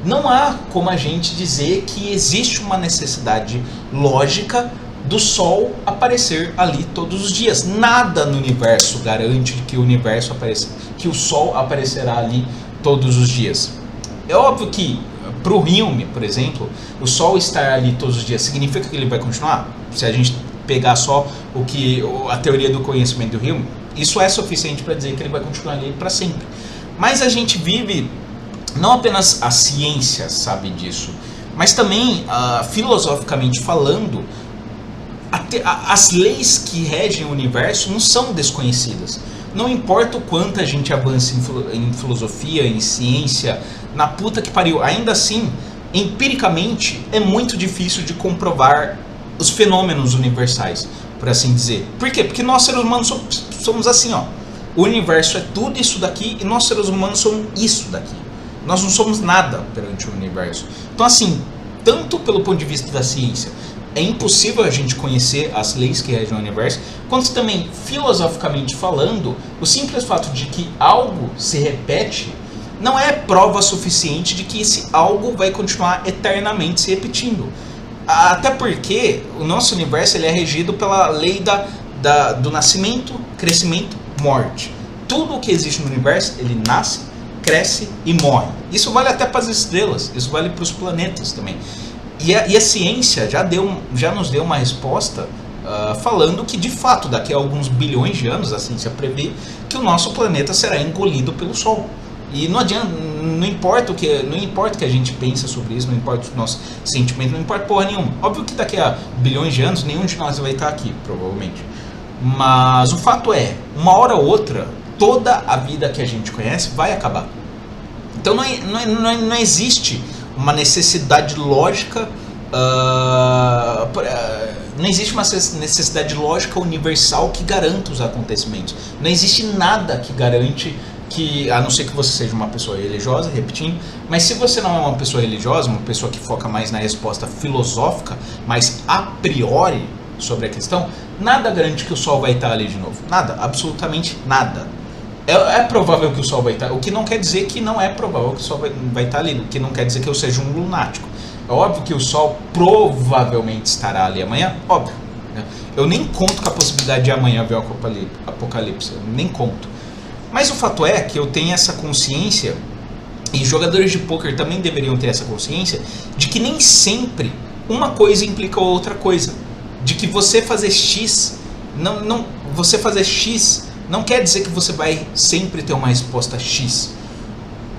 não há como a gente dizer que existe uma necessidade lógica do Sol aparecer ali todos os dias. Nada no universo garante que o Sol aparecerá ali todos os dias. É óbvio que para o Hume, por exemplo, o Sol estar ali todos os dias significa que ele vai continuar? Se a gente pegar só a teoria do conhecimento do Hume, isso é suficiente para dizer que ele vai continuar ali para sempre. Mas a gente vive, não apenas a ciência sabe disso, mas também, filosoficamente falando, as leis que regem o universo não são desconhecidas. Não importa o quanto a gente avance em filosofia, em ciência, na puta que pariu, ainda assim, empiricamente, é muito difícil de comprovar os fenômenos universais, por assim dizer. Por quê? Porque nós seres humanos somos assim, ó. O universo é tudo isso daqui e nós seres humanos somos isso daqui. Nós não somos nada perante o universo. Então assim, tanto pelo ponto de vista da ciência, é impossível a gente conhecer as leis que regem o universo, quanto também, filosoficamente falando, o simples fato de que algo se repete não é prova suficiente de que esse algo vai continuar eternamente se repetindo. Até porque o nosso universo ele é regido pela lei do nascimento, crescimento, morte. Tudo o que existe no universo, ele nasce, cresce e morre. Isso vale até para as estrelas, isso vale para os planetas também. E a ciência já nos deu uma resposta falando que, de fato, daqui a alguns bilhões de anos, a ciência prevê que o nosso planeta será engolido pelo Sol. E não adianta, não importa o que a gente pensa sobre isso, não importa o nosso sentimento, não importa porra nenhuma. Óbvio que daqui a bilhões de anos nenhum de nós vai estar aqui, provavelmente. Mas o fato é, uma hora ou outra, toda a vida que a gente conhece vai acabar. Então não existe uma necessidade lógica, não existe uma necessidade lógica universal que garanta os acontecimentos. Não existe nada que garante que, a não ser que você seja uma pessoa religiosa, repetindo, mas se você não é uma pessoa religiosa, uma pessoa que foca mais na resposta filosófica, mas a priori sobre a questão, nada garante que o Sol vai estar ali de novo. Nada, absolutamente nada. É provável que o Sol vai estar, o que não quer dizer que não é provável que o Sol vai estar ali, o que não quer dizer que eu seja um lunático. É óbvio que o Sol provavelmente estará ali amanhã, óbvio. Né? Eu nem conto com a possibilidade de amanhã ver o apocalipse, eu nem conto. Mas o fato é que eu tenho essa consciência, e jogadores de pôquer também deveriam ter essa consciência, de que nem sempre uma coisa implica outra coisa. De que você fazer X, você fazer X não quer dizer que você vai sempre ter uma resposta X.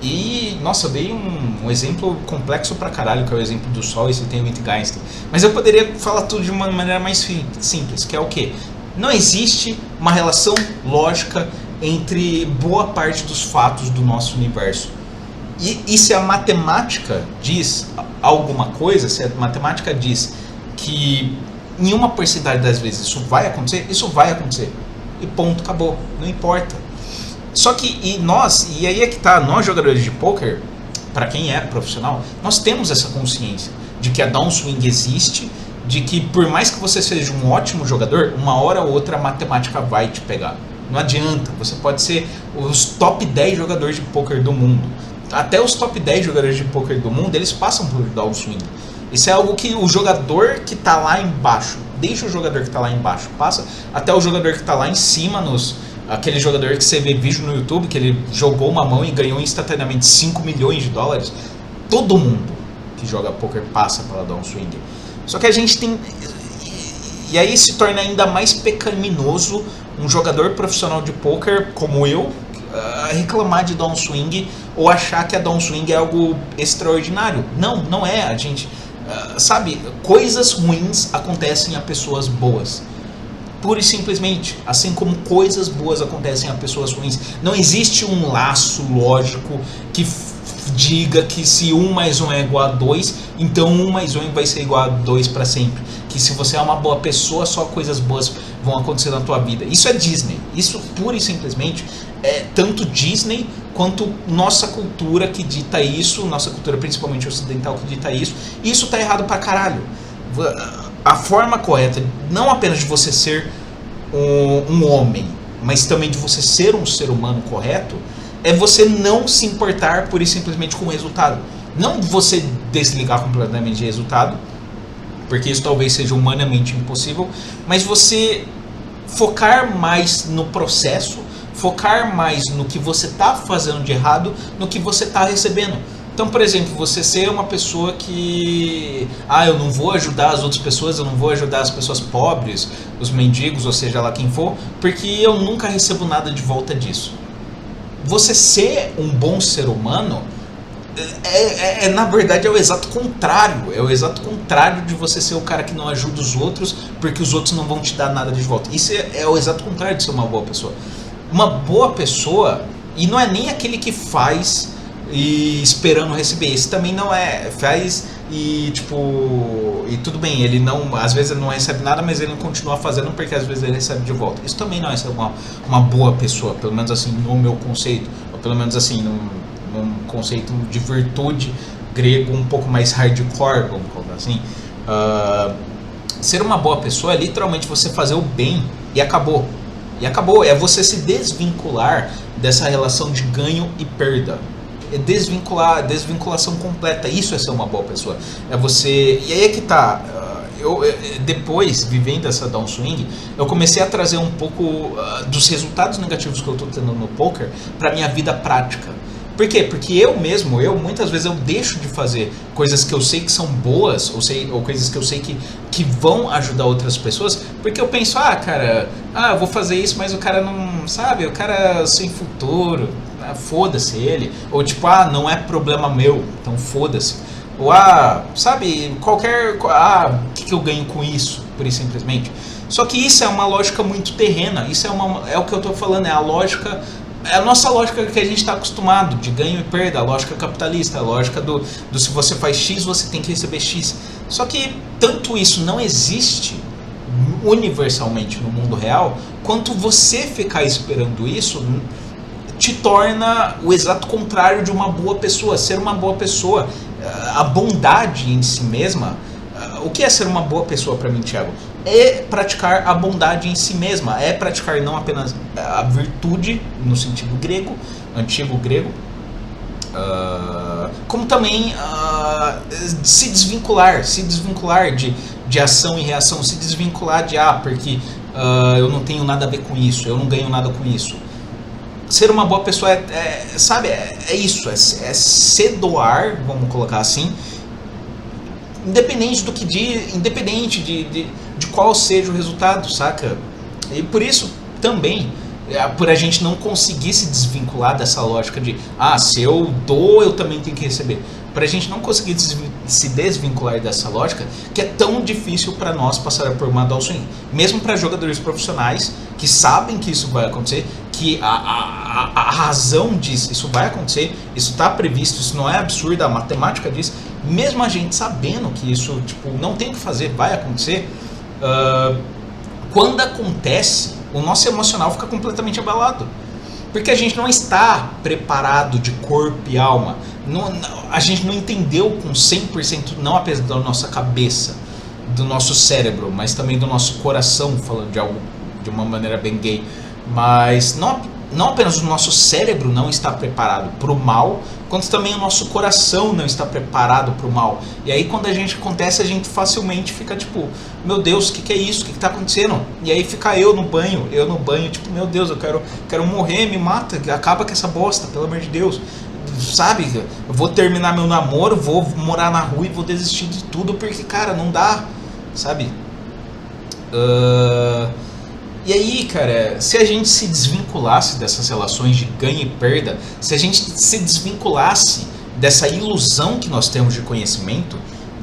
E, nossa, eu dei um exemplo complexo pra caralho, que é o exemplo do Sol, e você tem o Wittgenstein. Mas eu poderia falar tudo de uma maneira mais simples, que é o quê? Não existe uma relação lógica entre boa parte dos fatos do nosso universo. E se a matemática diz alguma coisa, se a matemática diz que em uma porcentagem das vezes isso vai acontecer. E ponto, acabou, não importa. Só que, e aí é que tá, nós jogadores de poker, para quem é profissional, nós temos essa consciência de que a downswing existe, de que por mais que você seja um ótimo jogador, uma hora ou outra a matemática vai te pegar. Não adianta, você pode ser os top 10 jogadores de poker do mundo. Até os top 10 jogadores de poker do mundo, eles passam por downswing. Isso é algo que o jogador que está lá embaixo, deixa o jogador que está lá embaixo, passa até o jogador que está lá em cima, aquele jogador que você vê vídeo no YouTube, que ele jogou uma mão e ganhou instantaneamente 5 milhões de dólares. Todo mundo que joga poker passa pela downswing. Só que a gente tem... E aí se torna ainda mais pecaminoso um jogador profissional de poker como eu reclamar de downswing ou achar que a downswing é algo extraordinário. Não, não é. A gente... sabe, coisas ruins acontecem a pessoas boas. Pura e simplesmente, assim como coisas boas acontecem a pessoas ruins. Não existe um laço lógico que diga que se 1 mais 1 é igual a 2, então 1 mais 1 vai ser igual a 2 para sempre. Que se você é uma boa pessoa, só coisas boas vão acontecer na tua vida. Isso é Disney. Isso pura e simplesmente é tanto Disney quanto nossa cultura que dita isso, nossa cultura principalmente ocidental que dita isso. E isso tá errado pra caralho. A forma correta, não apenas de você ser um homem, mas também de você ser um ser humano correto, é você não se importar pura e simplesmente com o resultado. Não você desligar completamente de resultado, porque isso talvez seja humanamente impossível, mas você focar mais no processo, focar mais no que você está fazendo de errado, no que você está recebendo. Então, por exemplo, você ser uma pessoa que... eu não vou ajudar as outras pessoas, eu não vou ajudar as pessoas pobres, os mendigos, ou seja lá quem for, porque eu nunca recebo nada de volta disso. Você ser um bom ser humano na verdade é o exato contrário. É o exato contrário de você ser o cara que não ajuda os outros porque os outros não vão te dar nada de volta. Isso é o exato contrário de ser uma boa pessoa. Uma boa pessoa, e não é nem aquele que faz e esperando receber. Esse também não é. Faz e tipo... E tudo bem, ele não... Às vezes ele não recebe nada, mas ele continua fazendo porque às vezes ele recebe de volta. Isso também não é ser uma boa pessoa, pelo menos assim no meu conceito. Ou pelo menos assim num conceito de virtude grego um pouco mais hardcore, vamos colocar assim. Ser uma boa pessoa é literalmente você fazer o bem e acabou. E acabou, é você se desvincular dessa relação de ganho e perda. É desvinculação completa. Isso é ser uma boa pessoa. É você... E aí é que tá. Depois, vivendo essa downswing, eu comecei a trazer um pouco dos resultados negativos que eu tô tendo no poker pra minha vida prática. Por quê? Porque eu muitas vezes eu deixo de fazer coisas que eu sei que são boas, ou coisas que eu sei que vão ajudar outras pessoas, porque eu penso, eu vou fazer isso, mas o cara não, sabe, o cara sem futuro, foda-se ele, ou tipo, não é problema meu, então foda-se, ou sabe, o que eu ganho com isso, por isso simplesmente. Só que isso é uma lógica muito terrena, isso é o que eu tô falando, é a lógica... É a nossa lógica que a gente está acostumado, de ganho e perda, a lógica capitalista, a lógica do se você faz X, você tem que receber X. Só que tanto isso não existe universalmente no mundo real, quanto você ficar esperando isso te torna o exato contrário de uma boa pessoa. Ser uma boa pessoa, a bondade em si mesma... O que é ser uma boa pessoa para mim, Thiago? É praticar a bondade em si mesma, é praticar não apenas a virtude no sentido grego, antigo grego, como também se desvincular de ação e reação, se desvincular de porque eu não tenho nada a ver com isso, eu não ganho nada com isso. Ser uma boa pessoa é isso, é se doar, vamos colocar assim, independente de qual seja o resultado, saca? E por isso, também por a gente não conseguir se desvincular dessa lógica de se eu dou, eu também tenho que receber. Para a gente não conseguir se desvincular dessa lógica, que é tão difícil para nós passar por uma adult swing. Mesmo para jogadores profissionais que sabem que isso vai acontecer, que a razão diz isso vai acontecer, isso está previsto, isso não é absurdo, a matemática diz, mesmo a gente sabendo que isso não tem o que fazer, vai acontecer, quando acontece, o nosso emocional fica completamente abalado. Porque a gente não está preparado de corpo e alma. A gente não entendeu com 100%, não apenas da nossa cabeça, do nosso cérebro, mas também do nosso coração, falando de algo de uma maneira bem gay. Mas não apenas o nosso cérebro não está preparado para o mal, quanto também o nosso coração não está preparado para o mal. E aí quando a gente acontece, a gente facilmente fica tipo, meu Deus, o que é isso? O que está acontecendo? E aí fica eu no banho, tipo, meu Deus, eu quero morrer, me mata, acaba com essa bosta, pelo amor de Deus. Sabe, eu vou terminar meu namoro, vou morar na rua e vou desistir de tudo, porque, cara, não dá, sabe? E aí, cara, se a gente se desvinculasse dessas relações de ganho e perda, se a gente se desvinculasse dessa ilusão que nós temos de conhecimento,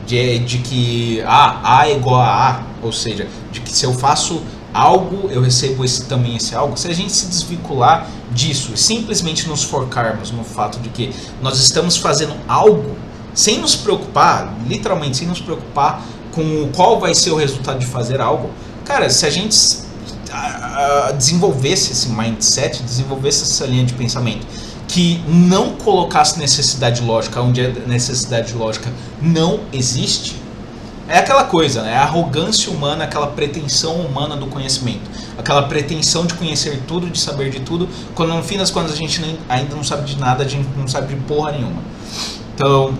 de que A é igual a A, ou seja, de que se eu faço algo, eu recebo também esse algo, se a gente se desvincular disso e simplesmente nos focarmos no fato de que nós estamos fazendo algo sem nos preocupar, literalmente sem nos preocupar com qual vai ser o resultado de fazer algo, cara, se a gente desenvolvesse esse mindset, desenvolvesse essa linha de pensamento que não colocasse necessidade lógica onde a necessidade lógica não existe, é aquela coisa, né? A arrogância humana, aquela pretensão humana do conhecimento, aquela pretensão de conhecer tudo, de saber de tudo, quando no fim das contas a gente ainda não sabe de nada, a gente não sabe de porra nenhuma. Então,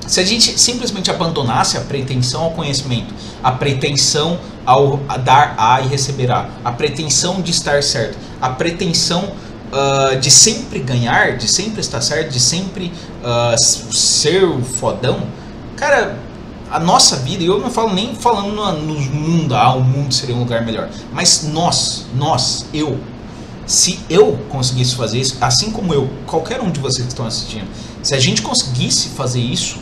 se a gente simplesmente abandonasse a pretensão ao conhecimento, a pretensão ao dar A e receber a pretensão de estar certo, a pretensão de sempre ganhar, de sempre estar certo, de sempre ser o fodão, cara, a nossa vida, e eu não falo nem falando no mundo, o mundo seria um lugar melhor, mas se eu conseguisse fazer isso, assim como qualquer um de vocês que estão assistindo, se a gente conseguisse fazer isso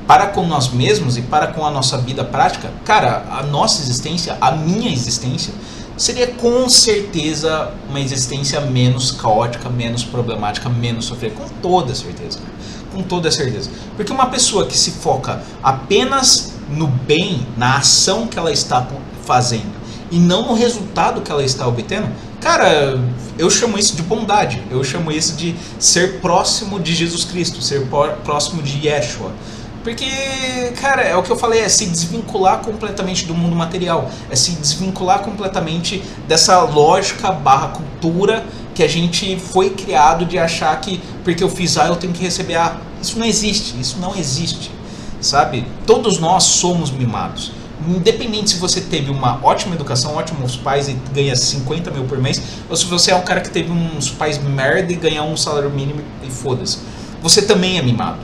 para com nós mesmos e para com a nossa vida prática, cara, a nossa existência, a minha existência, seria com certeza uma existência menos caótica, menos problemática, menos sofrer, com toda certeza, cara. Com toda certeza. Porque uma pessoa que se foca apenas no bem, na ação que ela está fazendo, e não no resultado que ela está obtendo, cara, eu chamo isso de bondade, eu chamo isso de ser próximo de Jesus Cristo, ser próximo de Yeshua. Porque, cara, é o que eu falei, é se desvincular completamente do mundo material, é se desvincular completamente dessa lógica / cultura que a gente foi criado de achar que porque eu fiz A eu tenho que receber A. Isso não existe, sabe? Todos nós somos mimados. Independente se você teve uma ótima educação, ótimos pais e ganha 50 mil por mês, ou se você é um cara que teve uns pais merda e ganha um salário mínimo e foda-se. Você também é mimado.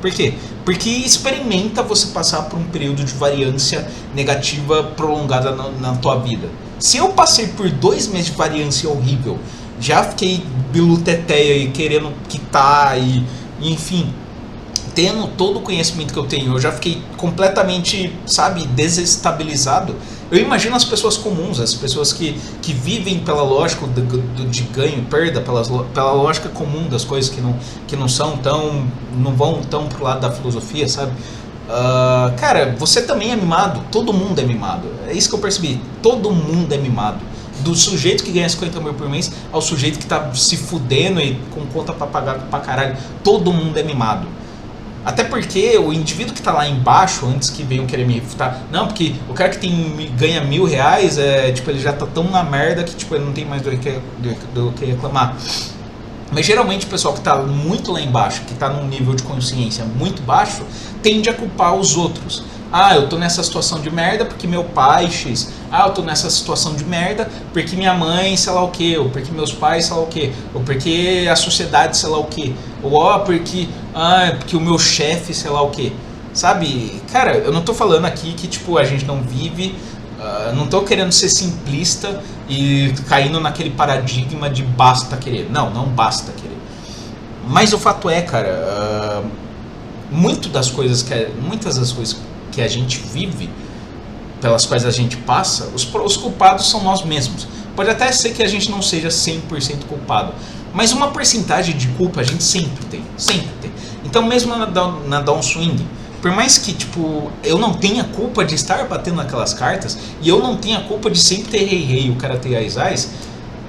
Por quê? Porque experimenta você passar por um período de variância negativa prolongada na tua vida. Se eu passei por 2 meses de variância horrível, já fiquei biluteteia e querendo quitar e enfim, tendo todo o conhecimento que eu tenho, eu já fiquei completamente, sabe, desestabilizado. Eu imagino as pessoas comuns, as pessoas que vivem pela lógica de ganho e perda, pela lógica comum das coisas que não vão tão pro lado da filosofia, sabe? Cara, você também é mimado, todo mundo é mimado, é isso que eu percebi, todo mundo é mimado. Do sujeito que ganha 50 mil por mês ao sujeito que tá se fudendo e com conta pra pagar pra caralho, todo mundo é mimado. Até porque o indivíduo que está lá embaixo, antes que venham querer me refutar, não, porque o cara que ganha R$1.000, tipo, ele já tá tão na merda que tipo, ele não tem mais do que reclamar. Mas geralmente o pessoal que está muito lá embaixo, que está num nível de consciência muito baixo, tende a culpar os outros. Eu tô nessa situação de merda porque meu pai X. Eu tô nessa situação de merda porque minha mãe sei lá o que, ou porque meus pais sei lá o que, ou porque a sociedade sei lá o que, ou porque o meu chefe sei lá o que. Sabe, cara, eu não tô falando aqui que tipo a gente não vive, não tô querendo ser simplista, e caindo naquele paradigma de basta querer. Não basta querer. Mas o fato é, cara, muitas das coisas que a gente vive, pelas quais a gente passa, os culpados são nós mesmos. Pode até ser que a gente não seja 100% culpado, mas uma porcentagem de culpa a gente sempre tem. Então mesmo na downswing, por mais que tipo, eu não tenha culpa de estar batendo naquelas cartas, e eu não tenha culpa de sempre ter rei, o cara ter ais,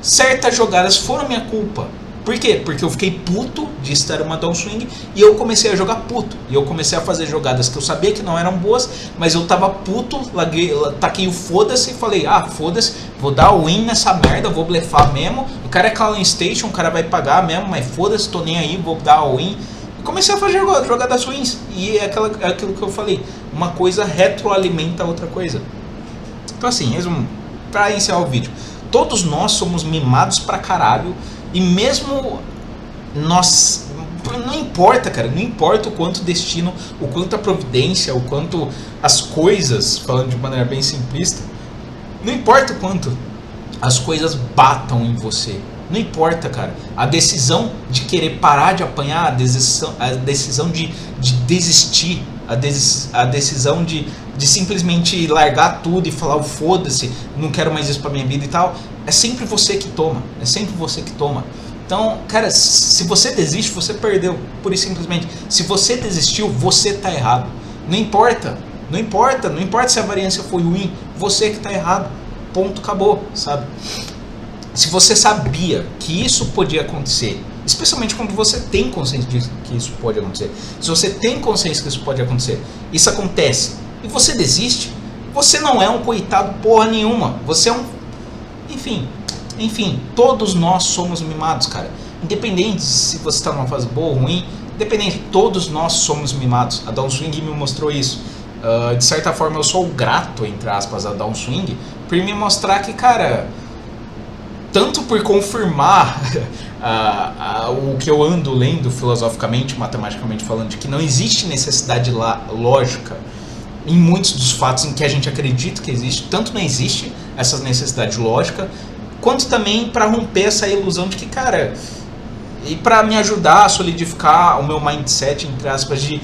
certas jogadas foram minha culpa. Por quê? Porque eu fiquei puto de estar uma downswing e eu comecei a jogar puto. E eu comecei a fazer jogadas que eu sabia que não eram boas, mas eu tava puto, taquei o foda-se e falei, foda-se, vou dar o win nessa merda, vou blefar mesmo. O cara é Clan Station, o cara vai pagar mesmo, mas foda-se, tô nem aí, vou dar o win. E comecei a fazer jogadas wins. E é aquilo que eu falei, uma coisa retroalimenta a outra coisa. Então assim, resumo, pra encerrar o vídeo, todos nós somos mimados pra caralho. E mesmo nós, não importa, cara, não importa o quanto o destino, o quanto a providência, o quanto as coisas, falando de maneira bem simplista, não importa o quanto as coisas batam em você. Não importa, cara. A decisão de querer parar de apanhar, a decisão de desistir, a decisão de simplesmente largar tudo e falar, foda-se, não quero mais isso pra minha vida e tal, é sempre você que toma. É sempre você que toma. Então, cara, se você desiste, você perdeu. Pura e simplesmente. Se você desistiu, você tá errado. Não importa se a variância foi ruim, você que tá errado. Ponto, acabou, sabe? Se você sabia que isso podia acontecer, especialmente quando você tem consciência de que isso pode acontecer, se você tem consciência que isso pode acontecer, isso acontece, e você desiste, você não é um coitado porra nenhuma, você é um... Enfim, todos nós somos mimados, cara. Independente se você está numa fase boa ou ruim, independente, todos nós somos mimados. A Downswing me mostrou isso. De certa forma eu sou grato, entre aspas, a Downswing, por me mostrar que, cara, tanto por confirmar o que eu ando lendo filosoficamente, matematicamente falando, de que não existe necessidade lógica em muitos dos fatos em que a gente acredita que existe, tanto não existe essa necessidade lógica, quanto também para romper essa ilusão de que, cara, e para me ajudar a solidificar o meu mindset, entre aspas, de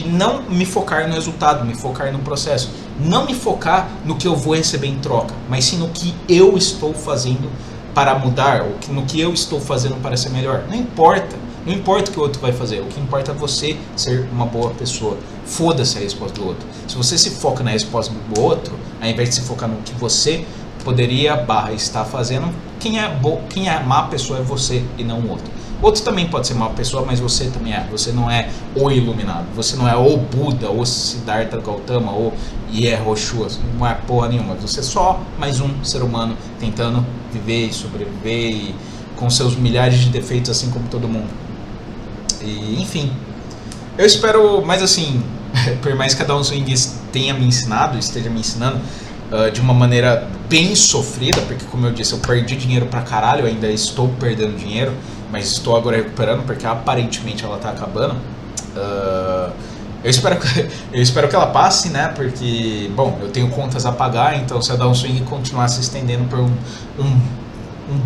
não me focar no resultado, me focar no processo, não me focar no que eu vou receber em troca, mas sim no que eu estou fazendo para mudar, ou no que eu estou fazendo para ser melhor. Não importa o que o outro vai fazer, o que importa é você ser uma boa pessoa. Foda-se a resposta do outro. Se você se foca na resposta do outro, ao invés de se focar no que você poderia estar fazendo, quem é má pessoa é você e não o outro. O outro também pode ser má pessoa, mas você também é. Você não é o iluminado, você não é o Buda, o Siddhartha Gautama, ou Yehoshua, não é porra nenhuma. Você é só mais um ser humano tentando viver e sobreviver e com seus milhares de defeitos, assim como todo mundo. E, enfim, eu espero, mas assim, por mais que a Downswing esteja me ensinando de uma maneira bem sofrida, porque como eu disse, eu perdi dinheiro pra caralho, eu ainda estou perdendo dinheiro, mas estou agora recuperando porque aparentemente ela tá acabando. Eu espero que ela passe, né? Porque, bom, eu tenho contas a pagar, então se a Downswing continuar se estendendo por um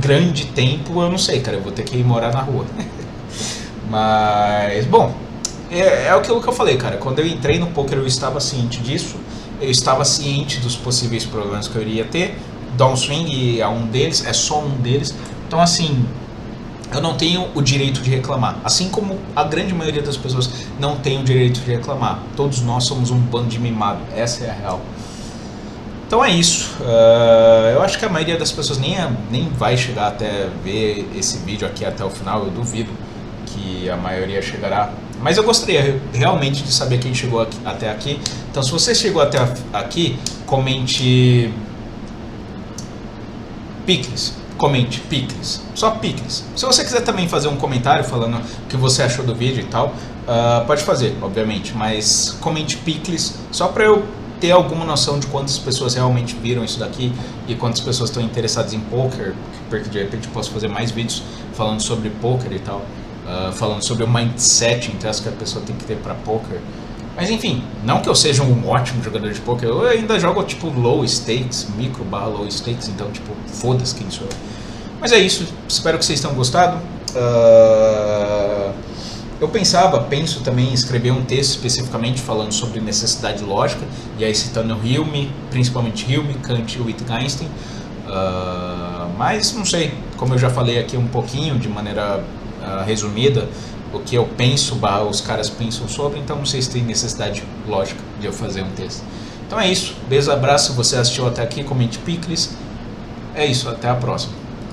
grande tempo, eu não sei, cara, eu vou ter que ir morar na rua. Mas, bom, é aquilo que eu falei, cara. Quando eu entrei no poker eu estava ciente disso, eu estava ciente dos possíveis problemas que eu iria ter. Downswing é um deles, é só um deles. Então, assim, eu não tenho o direito de reclamar, assim como a grande maioria das pessoas não tem o direito de reclamar. Todos nós somos um bando de mimado, essa é a real. Então é isso. Eu acho que a maioria das pessoas nem vai chegar até ver esse vídeo aqui até o final, eu duvido que a maioria chegará. Mas eu gostaria realmente de saber quem chegou até aqui. Então se você chegou até aqui, comente Picles. Comente Picles, só Picles. Se você quiser também fazer um comentário falando o que você achou do vídeo e tal, pode fazer, obviamente, mas comente Picles, só para eu ter alguma noção de quantas pessoas realmente viram isso daqui e quantas pessoas estão interessadas em poker, porque de repente posso fazer mais vídeos falando sobre poker e tal, falando sobre o mindset que a pessoa tem que ter para poker. Mas enfim, não que eu seja um ótimo jogador de poker, eu ainda jogo tipo low stakes, micro barra low stakes, então tipo, foda-se quem sou eu. Mas é isso, espero que vocês tenham gostado. Eu penso também em escrever um texto especificamente falando sobre necessidade lógica, e aí citando Hume, principalmente Hume, Kant e Wittgenstein. Mas não sei, como eu já falei aqui um pouquinho de maneira resumida, o que eu penso, os caras pensam sobre, então não sei se tem necessidade lógica de eu fazer um texto. Então é isso, beijo, abraço, você assistiu até aqui, comente picles, é isso, até a próxima.